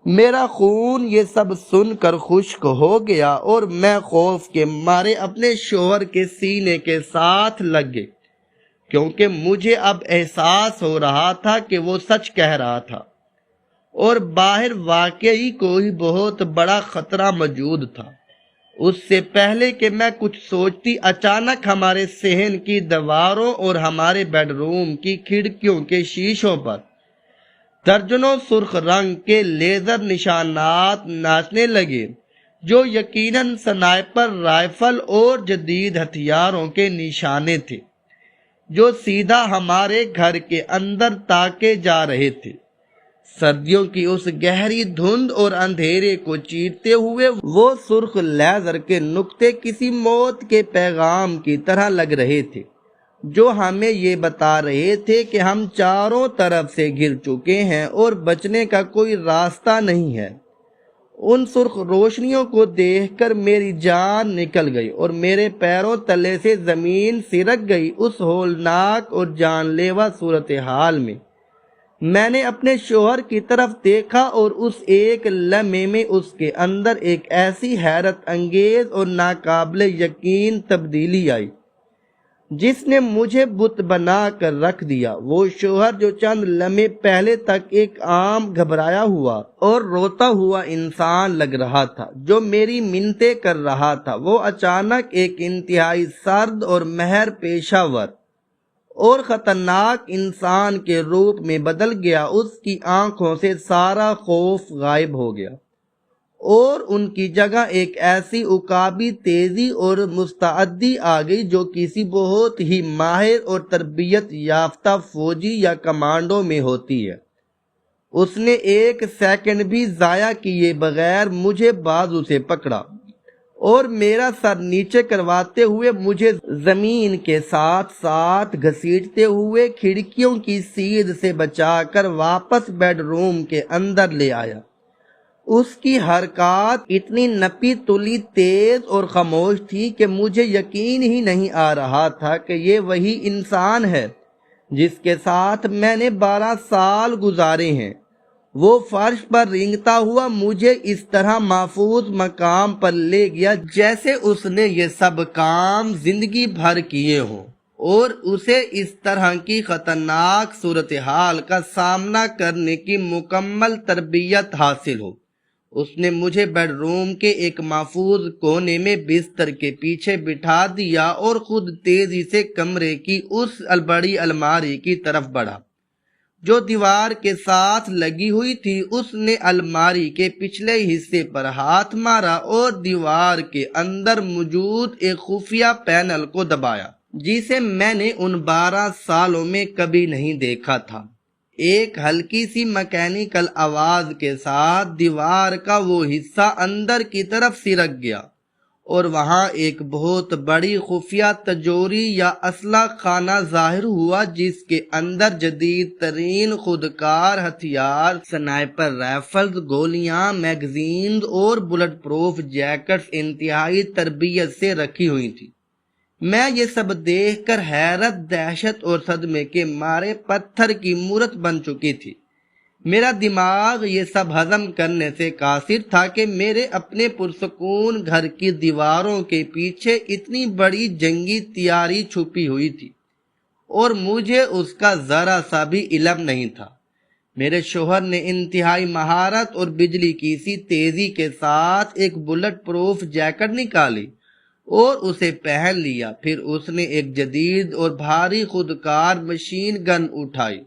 میرا خون یہ سب سن کر خشک ہو گیا اور میں خوف کے مارے اپنے شوہر کے سینے کے ساتھ لگ گئی، کیونکہ مجھے اب احساس ہو رہا تھا کہ وہ سچ کہہ رہا تھا اور باہر واقعی کوئی بہت بڑا خطرہ موجود تھا۔ اس سے پہلے کہ میں کچھ سوچتی، اچانک ہمارے صحن کی دیواروں اور ہمارے بیڈ روم کی کھڑکیوں کے شیشوں پر درجنوں سرخ رنگ کے لیزر نشانات ناچنے لگے، جو یقیناً سنائپر رائفل اور جدید ہتھیاروں کے نشانے تھے، جو سیدھا ہمارے گھر کے اندر تاکے جا رہے تھے۔ سردیوں کی اس گہری دھند اور اندھیرے کو چیرتے ہوئے وہ سرخ لیزر کے نقطے کسی موت کے پیغام کی طرح لگ رہے تھے، جو ہمیں یہ بتا رہے تھے کہ ہم چاروں طرف سے گھر چکے ہیں اور بچنے کا کوئی راستہ نہیں ہے۔ ان سرخ روشنیوں کو دیکھ کر میری جان نکل گئی اور میرے پیروں تلے سے زمین سرک گئی۔ اس ہولناک اور جان لیوا صورتحال میں میں نے اپنے شوہر کی طرف دیکھا اور اس ایک لمحے میں اس کے اندر ایک ایسی حیرت انگیز اور ناقابل یقین تبدیلی آئی جس نے مجھے بت بنا کر رکھ دیا۔ وہ شوہر جو چند لمحے پہلے تک ایک عام گھبرایا ہوا اور روتا ہوا انسان لگ رہا تھا جو میری منتیں کر رہا تھا، وہ اچانک ایک انتہائی سرد اور مہر پیشہ ور اور خطرناک انسان کے روپ میں بدل گیا۔ اس کی آنکھوں سے سارا خوف غائب ہو گیا اور ان کی جگہ ایک ایسی عقابی تیزی اور مستعدی آ گئی جو کسی بہت ہی ماہر اور تربیت یافتہ فوجی یا کمانڈو میں ہوتی ہے۔ اس نے 1 سیکنڈ بھی ضائع کیے بغیر مجھے بازو سے پکڑا اور میرا سر نیچے کرواتے ہوئے مجھے زمین کے ساتھ ساتھ گھسیٹتے ہوئے کھڑکیوں کی سیدھ سے بچا کر واپس بیڈ روم کے اندر لے آیا۔ اس کی حرکات اتنی نپی تلی، تیز اور خاموش تھی کہ مجھے یقین ہی نہیں آ رہا تھا کہ یہ وہی انسان ہے جس کے ساتھ میں نے 12 سال گزارے ہیں۔ وہ فرش پر رینگتا ہوا مجھے اس طرح محفوظ مقام پر لے گیا جیسے اس نے یہ سب کام زندگی بھر کیے ہوں اور اسے اس طرح کی خطرناک صورتحال کا سامنا کرنے کی مکمل تربیت حاصل ہو۔ اس نے مجھے بیڈ روم کے ایک محفوظ کونے میں بستر کے پیچھے بٹھا دیا اور خود تیزی سے کمرے کی اس بڑی الماری کی طرف بڑھا جو دیوار کے ساتھ لگی ہوئی تھی۔ اس نے الماری کے پچھلے حصے پر ہاتھ مارا اور دیوار کے اندر موجود ایک خفیہ پینل کو دبایا جسے میں نے ان 12 سالوں میں کبھی نہیں دیکھا تھا۔ ایک ہلکی سی مکینیکل آواز کے ساتھ دیوار کا وہ حصہ اندر کی طرف سرک گیا اور وہاں ایک بہت بڑی خفیہ تجوری یا اسلحہ خانہ ظاہر ہوا جس کے اندر جدید ترین خودکار ہتھیار، سنائپر رائفلز، گولیاں، میگزینز اور بلٹ پروف جیکٹس انتہائی تربیت سے رکھی ہوئی تھی۔ میں یہ سب دیکھ کر حیرت، دہشت اور صدمے کے مارے پتھر کی مورت بن چکی تھی۔ میرا دماغ یہ سب ہضم کرنے سے قاصر تھا کہ میرے اپنے پرسکون گھر کی دیواروں کے پیچھے اتنی بڑی جنگی تیاری چھپی ہوئی تھی اور مجھے اس کا ذرا سا بھی علم نہیں تھا۔ میرے شوہر نے انتہائی مہارت اور بجلی کی سی تیزی کے ساتھ ایک بلٹ پروف جیکٹ نکالی اور اسے پہن لیا۔ پھر اس نے ایک جدید اور بھاری خودکار مشین گن اٹھائی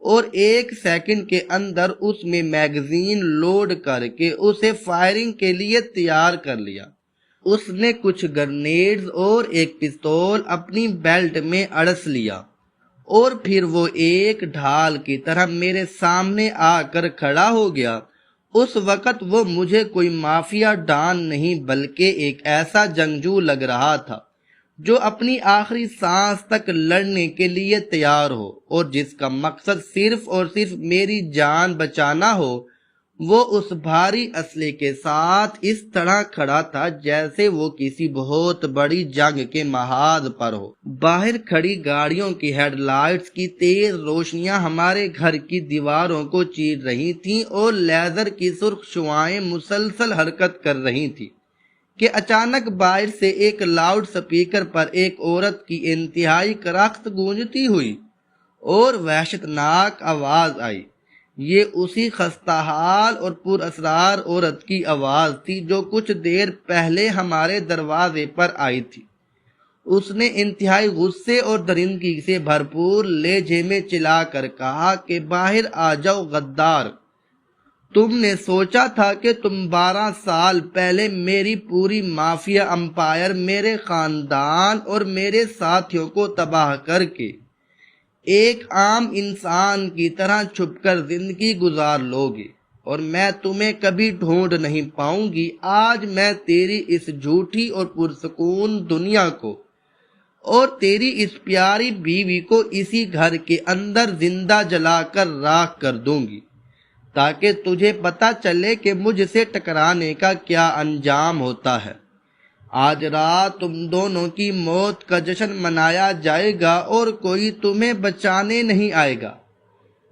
اور 1 سیکنڈ کے اندر اس میں میگزین لوڈ کر کے اسے فائرنگ کے لیے تیار کر لیا۔ اس نے کچھ گرنیڈز اور ایک پستول اپنی بیلٹ میں اڑس لیا اور پھر وہ ایک ڈھال کی طرح میرے سامنے آ کر کھڑا ہو گیا۔ اس وقت وہ مجھے کوئی مافیا ڈان نہیں بلکہ ایک ایسا جنگجو لگ رہا تھا جو اپنی آخری سانس تک لڑنے کے لیے تیار ہو اور جس کا مقصد صرف اور صرف میری جان بچانا ہو۔ وہ اس بھاری اسلحے کے ساتھ اس طرح کھڑا تھا جیسے وہ کسی بہت بڑی جنگ کے محاذ پر ہو۔ باہر کھڑی گاڑیوں کی ہیڈ لائٹس کی تیز روشنیاں ہمارے گھر کی دیواروں کو چیر رہی تھیں اور لیزر کی سرخ شعاعیں مسلسل حرکت کر رہی تھیں کہ اچانک باہر سے ایک لاؤڈ سپیکر پر ایک عورت کی انتہائی کرخت گونجتی ہوئی اور وحشتناک آواز آئی۔ یہ اسی خستہ حال اور پر اسرار عورت کی آواز تھی جو کچھ دیر پہلے ہمارے دروازے پر آئی تھی۔ اس نے انتہائی غصے اور درندگی سے بھرپور لہجے میں چلا کر کہا کہ باہر آ جاؤ غدار، تم نے سوچا تھا کہ تم 12 سال پہلے میری پوری مافیا امپائر، میرے خاندان اور میرے ساتھیوں کو تباہ کر کے ایک عام انسان کی طرح چھپ کر زندگی گزار لوگے اور میں تمہیں کبھی ڈھونڈ نہیں پاؤں گی۔ آج میں تیری اس جھوٹی اور پرسکون دنیا کو اور تیری اس پیاری بیوی کو اسی گھر کے اندر زندہ جلا کر راکھ کر دوں گی تاکہ تجھے پتہ چلے کہ مجھ سے ٹکرانے کا کیا انجام ہوتا ہے۔ آج رات تم دونوں کی موت کا جشن منایا جائے گا اور کوئی تمہیں بچانے نہیں آئے گا۔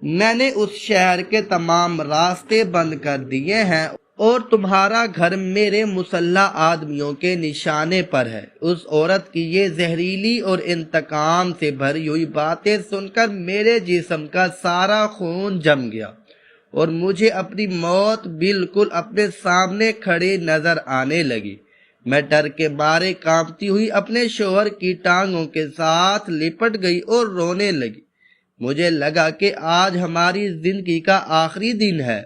میں نے اس شہر کے تمام راستے بند کر دیے ہیں اور تمہارا گھر میرے مسلح آدمیوں کے نشانے پر ہے۔ اس عورت کی یہ زہریلی اور انتقام سے بھری ہوئی باتیں سن کر میرے جسم کا سارا خون جم گیا اور مجھے اپنی موت بالکل اپنے سامنے کھڑے نظر آنے لگی۔ میں ڈر کے مارے کانپتی ہوئی اپنے شوہر کی ٹانگوں کے ساتھ لپٹ گئی اور رونے لگی۔ مجھے لگا کہ آج ہماری زندگی کا آخری دن ہے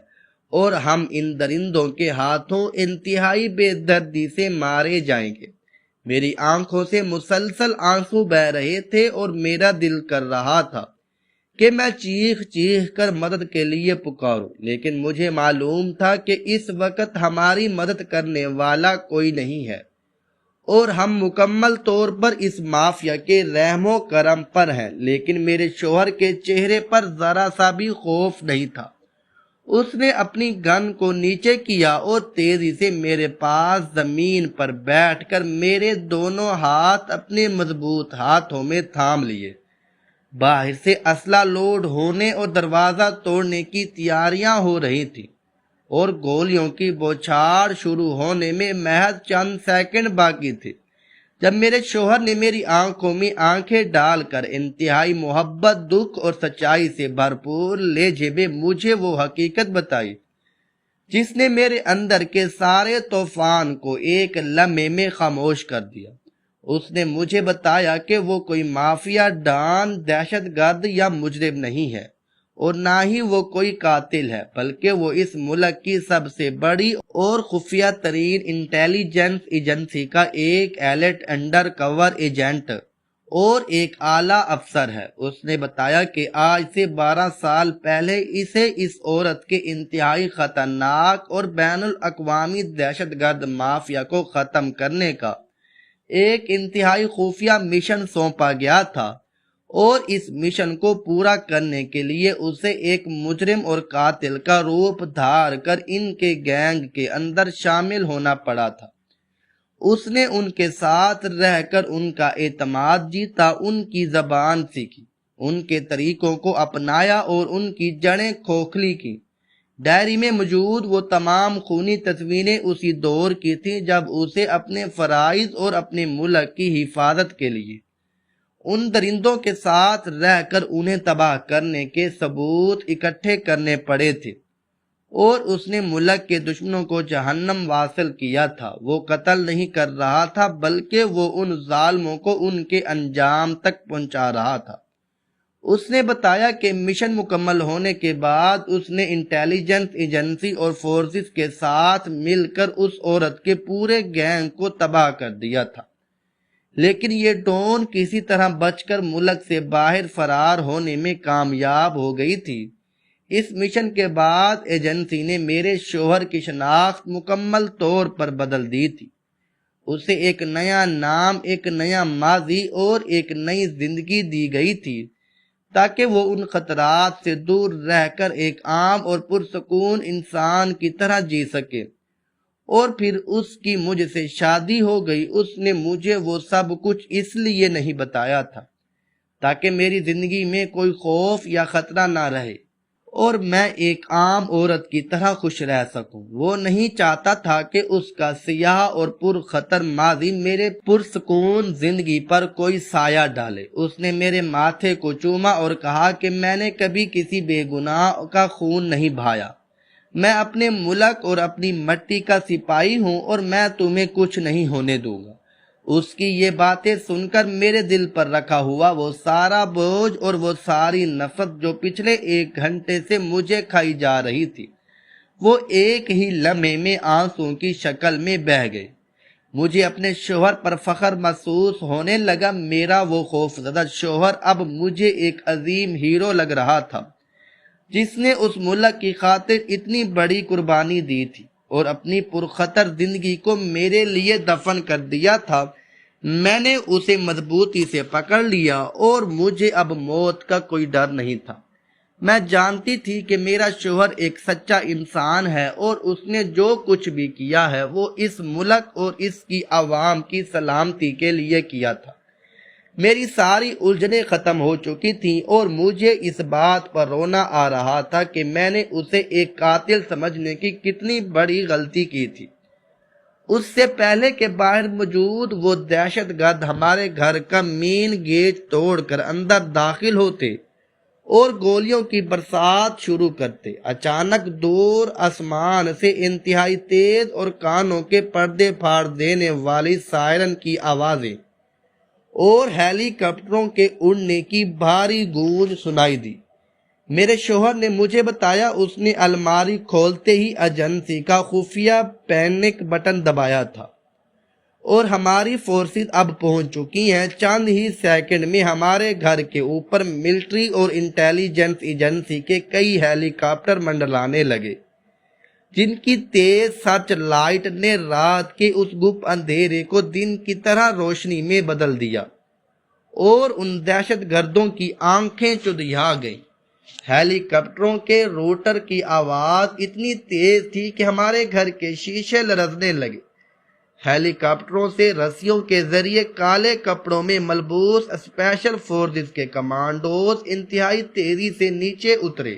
اور ہم ان درندوں کے ہاتھوں انتہائی بے دردی سے مارے جائیں گے۔ میری آنکھوں سے مسلسل آنسو بہہ رہے تھے اور میرا دل کر رہا تھا کہ میں چیخ چیخ کر مدد کے لیے پکاروں، لیکن مجھے معلوم تھا کہ اس وقت ہماری مدد کرنے والا کوئی نہیں ہے اور ہم مکمل طور پر اس مافیا کے رحم و کرم پر ہیں۔ لیکن میرے شوہر کے چہرے پر ذرا سا بھی خوف نہیں تھا۔ اس نے اپنی گن کو نیچے کیا اور تیزی سے میرے پاس زمین پر بیٹھ کر میرے دونوں ہاتھ اپنے مضبوط ہاتھوں میں تھام لیے۔ باہر سے اسلحہ لوڈ ہونے اور دروازہ توڑنے کی تیاریاں ہو رہی تھیں اور گولیوں کی بوچھاڑ شروع ہونے میں محض چند سیکنڈ باقی تھے جب میرے شوہر نے میری آنکھوں میں آنکھیں ڈال کر انتہائی محبت، دکھ اور سچائی سے بھرپور لہجے میں مجھے وہ حقیقت بتائی جس نے میرے اندر کے سارے طوفان کو ایک لمحے میں خاموش کر دیا۔ اس نے مجھے بتایا کہ وہ کوئی مافیا ڈان، دہشت گرد یا مجرم نہیں ہے اور نہ ہی وہ کوئی قاتل ہے، بلکہ وہ اس ملک کی سب سے بڑی اور خفیہ ترین انٹیلیجنس ایجنسی کا ایک ایلیٹ انڈر کور ایجنٹ اور ایک اعلیٰ افسر ہے۔ اس نے بتایا کہ آج سے 12 سال پہلے اسے اس عورت کے انتہائی خطرناک اور بین الاقوامی دہشت گرد مافیا کو ختم کرنے کا ایک انتہائی خفیہ مشن سونپا گیا تھا اور اس مشن کو پورا کرنے کے لیے اسے ایک مجرم اور قاتل کا روپ دھار کر ان کے گینگ کے اندر شامل ہونا پڑا تھا۔ اس نے ان کے ساتھ رہ کر ان کا اعتماد جیتا، ان کی زبان سیکھی، ان کے طریقوں کو اپنایا اور ان کی جڑیں کھوکھلی کی۔ ڈائری میں موجود وہ تمام خونی تصویریں اسی دور کی تھیں جب اسے اپنے فرائض اور اپنے ملک کی حفاظت کے لیے ان درندوں کے ساتھ رہ کر انہیں تباہ کرنے کے ثبوت اکٹھے کرنے پڑے تھے اور اس نے ملک کے دشمنوں کو جہنم واصل کیا تھا۔ وہ قتل نہیں کر رہا تھا بلکہ وہ ان ظالموں کو ان کے انجام تک پہنچا رہا تھا۔ اس نے بتایا کہ مشن مکمل ہونے کے بعد اس نے انٹیلیجنس ایجنسی اور فورسز کے ساتھ مل کر اس عورت کے پورے گینگ کو تباہ کر دیا تھا۔ لیکن یہ ڈون کسی طرح بچ کر ملک سے باہر فرار ہونے میں کامیاب ہو گئی تھی۔ اس مشن کے بعد ایجنسی نے میرے شوہر کی شناخت مکمل طور پر بدل دی تھی۔ اسے ایک نیا نام، ایک نیا ماضی اور ایک نئی زندگی دی گئی تھی تاکہ وہ ان خطرات سے دور رہ کر ایک عام اور پرسکون انسان کی طرح جی سکے۔ اور پھر اس کی مجھ سے شادی ہو گئی۔ اس نے مجھے وہ سب کچھ اس لیے نہیں بتایا تھا تاکہ میری زندگی میں کوئی خوف یا خطرہ نہ رہے اور میں ایک عام عورت کی طرح خوش رہ سکوں۔ وہ نہیں چاہتا تھا کہ اس کا سیاہ اور پرخطر ماضی میرے پرسکون زندگی پر کوئی سایہ ڈالے۔ اس نے میرے ماتھے کو چوما اور کہا کہ میں نے کبھی کسی بے گناہ کا خون نہیں بہایا۔ میں اپنے ملک اور اپنی مٹی کا سپاہی ہوں اور میں تمہیں کچھ نہیں ہونے دوں گا۔ اس کی یہ باتیں سن کر میرے دل پر رکھا ہوا وہ سارا بوجھ اور وہ ساری نفرت جو پچھلے 1 گھنٹے سے مجھے کھائی جا رہی تھی، وہ ایک ہی لمحے میں آنسوں کی شکل میں بہہ گئی۔ مجھے اپنے شوہر پر فخر محسوس ہونے لگا۔ میرا وہ خوفزدہ شوہر اب مجھے ایک عظیم ہیرو لگ رہا تھا جس نے اس ملک کی خاطر اتنی بڑی قربانی دی تھی اور اپنی پرخطر زندگی کو میرے لیے دفن کر دیا تھا۔ میں نے اسے مضبوطی سے پکڑ لیا اور مجھے اب موت کا کوئی ڈر نہیں تھا۔ میں جانتی تھی کہ میرا شوہر ایک سچا انسان ہے اور اس نے جو کچھ بھی کیا ہے وہ اس ملک اور اس کی عوام کی سلامتی کے لیے کیا تھا۔ میری ساری الجھنیں ختم ہو چکی تھیں اور مجھے اس بات پر رونا آ رہا تھا کہ میں نے اسے ایک قاتل سمجھنے کی کتنی بڑی غلطی کی تھی۔ اس سے پہلے کہ باہر موجود وہ دہشت گرد ہمارے گھر کا مین گیٹ توڑ کر اندر داخل ہوتے اور گولیوں کی برسات شروع کرتے، اچانک دور آسمان سے انتہائی تیز اور کانوں کے پردے پھاڑ دینے والی سائرن کی آوازیں اور ہیلی کاپٹروں کے اڑنے کی بھاری گونج سنائی دی۔ میرے شوہر نے مجھے بتایا اس نے الماری کھولتے ہی ایجنسی کا خفیہ پینک بٹن دبایا تھا اور ہماری فورسز اب پہنچ چکی ہیں۔ چند ہی سیکنڈ میں ہمارے گھر کے اوپر ملٹری اور انٹیلیجنس ایجنسی کے کئی ہیلی کاپٹر منڈلانے لگے جن کی تیز سرچ لائٹ نے رات کے اس گپ اندھیرے کو دن کی طرح روشنی میں بدل دیا اور ان دہشت گردوں کی آنکھیں چدھیا گئیں۔ ہیلی کاپٹروں کے روٹر کی آواز اتنی تیز تھی کہ ہمارے گھر کے شیشے لرزنے لگے۔ ہیلی کاپٹروں سے رسیوں کے ذریعے کالے کپڑوں میں ملبوس اسپیشل فورسز کے کمانڈوز انتہائی تیزی سے نیچے اترے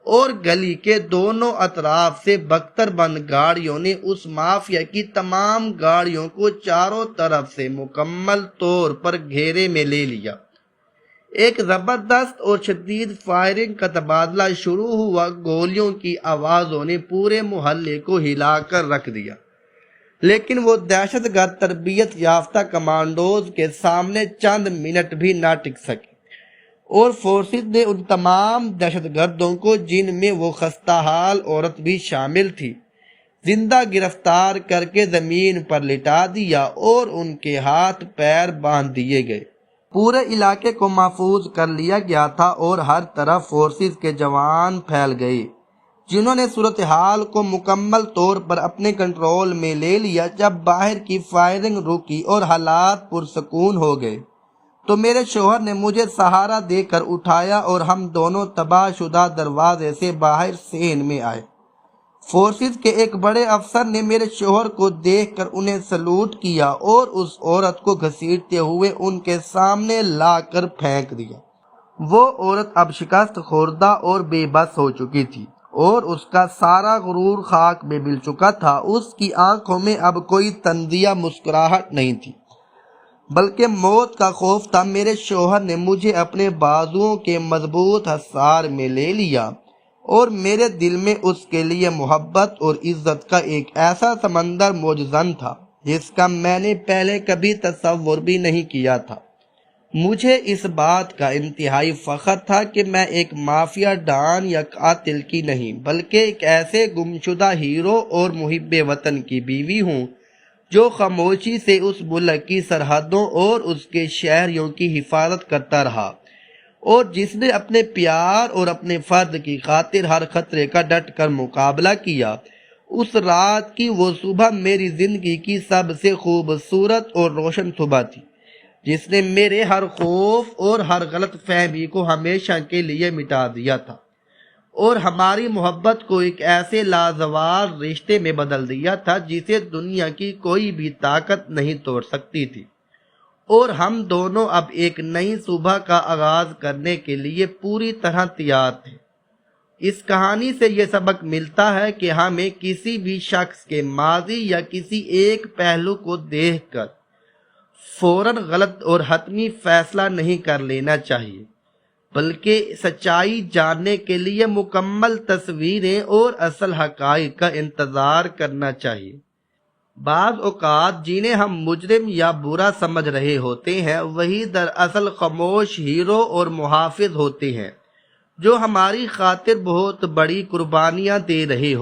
اور گلی کے دونوں اطراف سے بختر بند گاڑیوں نے اس مافیا کی تمام گاڑیوں کو چاروں طرف سے مکمل طور پر گھیرے میں لے لیا۔ ایک زبردست اور شدید فائرنگ کا تبادلہ شروع ہوا۔ گولیوں کی آوازوں نے پورے محلے کو ہلا کر رکھ دیا، لیکن وہ دہشت گرد تربیت یافتہ کمانڈوز کے سامنے چند منٹ بھی نہ ٹک سکے اور فورسز نے ان تمام دہشت گردوں کو، جن میں وہ خستہ حال عورت بھی شامل تھی، زندہ گرفتار کر کے زمین پر لٹا دیا اور ان کے ہاتھ پیر باندھ دیے گئے۔ پورے علاقے کو محفوظ کر لیا گیا تھا اور ہر طرف فورسز کے جوان پھیل گئے جنہوں نے صورتحال کو مکمل طور پر اپنے کنٹرول میں لے لیا۔ جب باہر کی فائرنگ رکی اور حالات پرسکون ہو گئے تو میرے شوہر نے مجھے سہارا دے کر اٹھایا اور ہم دونوں تباہ شدہ دروازے سے باہر سین میں آئے۔ فورسز کے ایک بڑے افسر نے میرے شوہر کو دیکھ کر انہیں سلوٹ کیا اور اس عورت کو گھسیٹتے ہوئے ان کے سامنے لا کر پھینک دیا۔ وہ عورت اب شکست خوردہ اور بے بس ہو چکی تھی اور اس کا سارا غرور خاک میں مل چکا تھا۔ اس کی آنکھوں میں اب کوئی طنزیہ مسکراہٹ نہیں تھی بلکہ موت کا خوف تھا۔ میرے شوہر نے مجھے اپنے بازوؤں کے مضبوط حصار میں لے لیا اور میرے دل میں اس کے لیے محبت اور عزت کا ایک ایسا سمندر موجزن تھا جس کا میں نے پہلے کبھی تصور بھی نہیں کیا تھا۔ مجھے اس بات کا انتہائی فخر تھا کہ میں ایک مافیا ڈان یا قاتل کی نہیں بلکہ ایک ایسے گمشدہ ہیرو اور محب وطن کی بیوی ہوں جو خاموشی سے اس ملک کی سرحدوں اور اس کے شہریوں کی حفاظت کرتا رہا، اور جس نے اپنے پیار اور اپنے فرد کی خاطر ہر خطرے کا ڈٹ کر مقابلہ کیا۔ اس رات کی وہ صبح میری زندگی کی سب سے خوبصورت اور روشن صبح تھی، جس نے میرے ہر خوف اور ہر غلط فہمی کو ہمیشہ کے لیے مٹا دیا تھا، اور ہماری محبت کو ایک ایسے لازوال رشتے میں بدل دیا تھا جسے دنیا کی کوئی بھی طاقت نہیں توڑ سکتی تھی، اور ہم دونوں اب ایک نئی صبح کا آغاز کرنے کے لیے پوری طرح تیار تھے۔ اس کہانی سے یہ سبق ملتا ہے کہ ہمیں کسی بھی شخص کے ماضی یا کسی ایک پہلو کو دیکھ کر فوراً غلط اور حتمی فیصلہ نہیں کر لینا چاہیے، بلکہ سچائی جاننے کے لیے مکمل تصویریں اور اصل حقائق کا انتظار کرنا چاہیے۔ بعض اوقات جنہیں ہم مجرم یا برا سمجھ رہے ہوتے ہیں، وہی دراصل خاموش ہیرو اور محافظ ہوتے ہیں جو ہماری خاطر بہت بڑی قربانیاں دے رہے ہوتے ہیں۔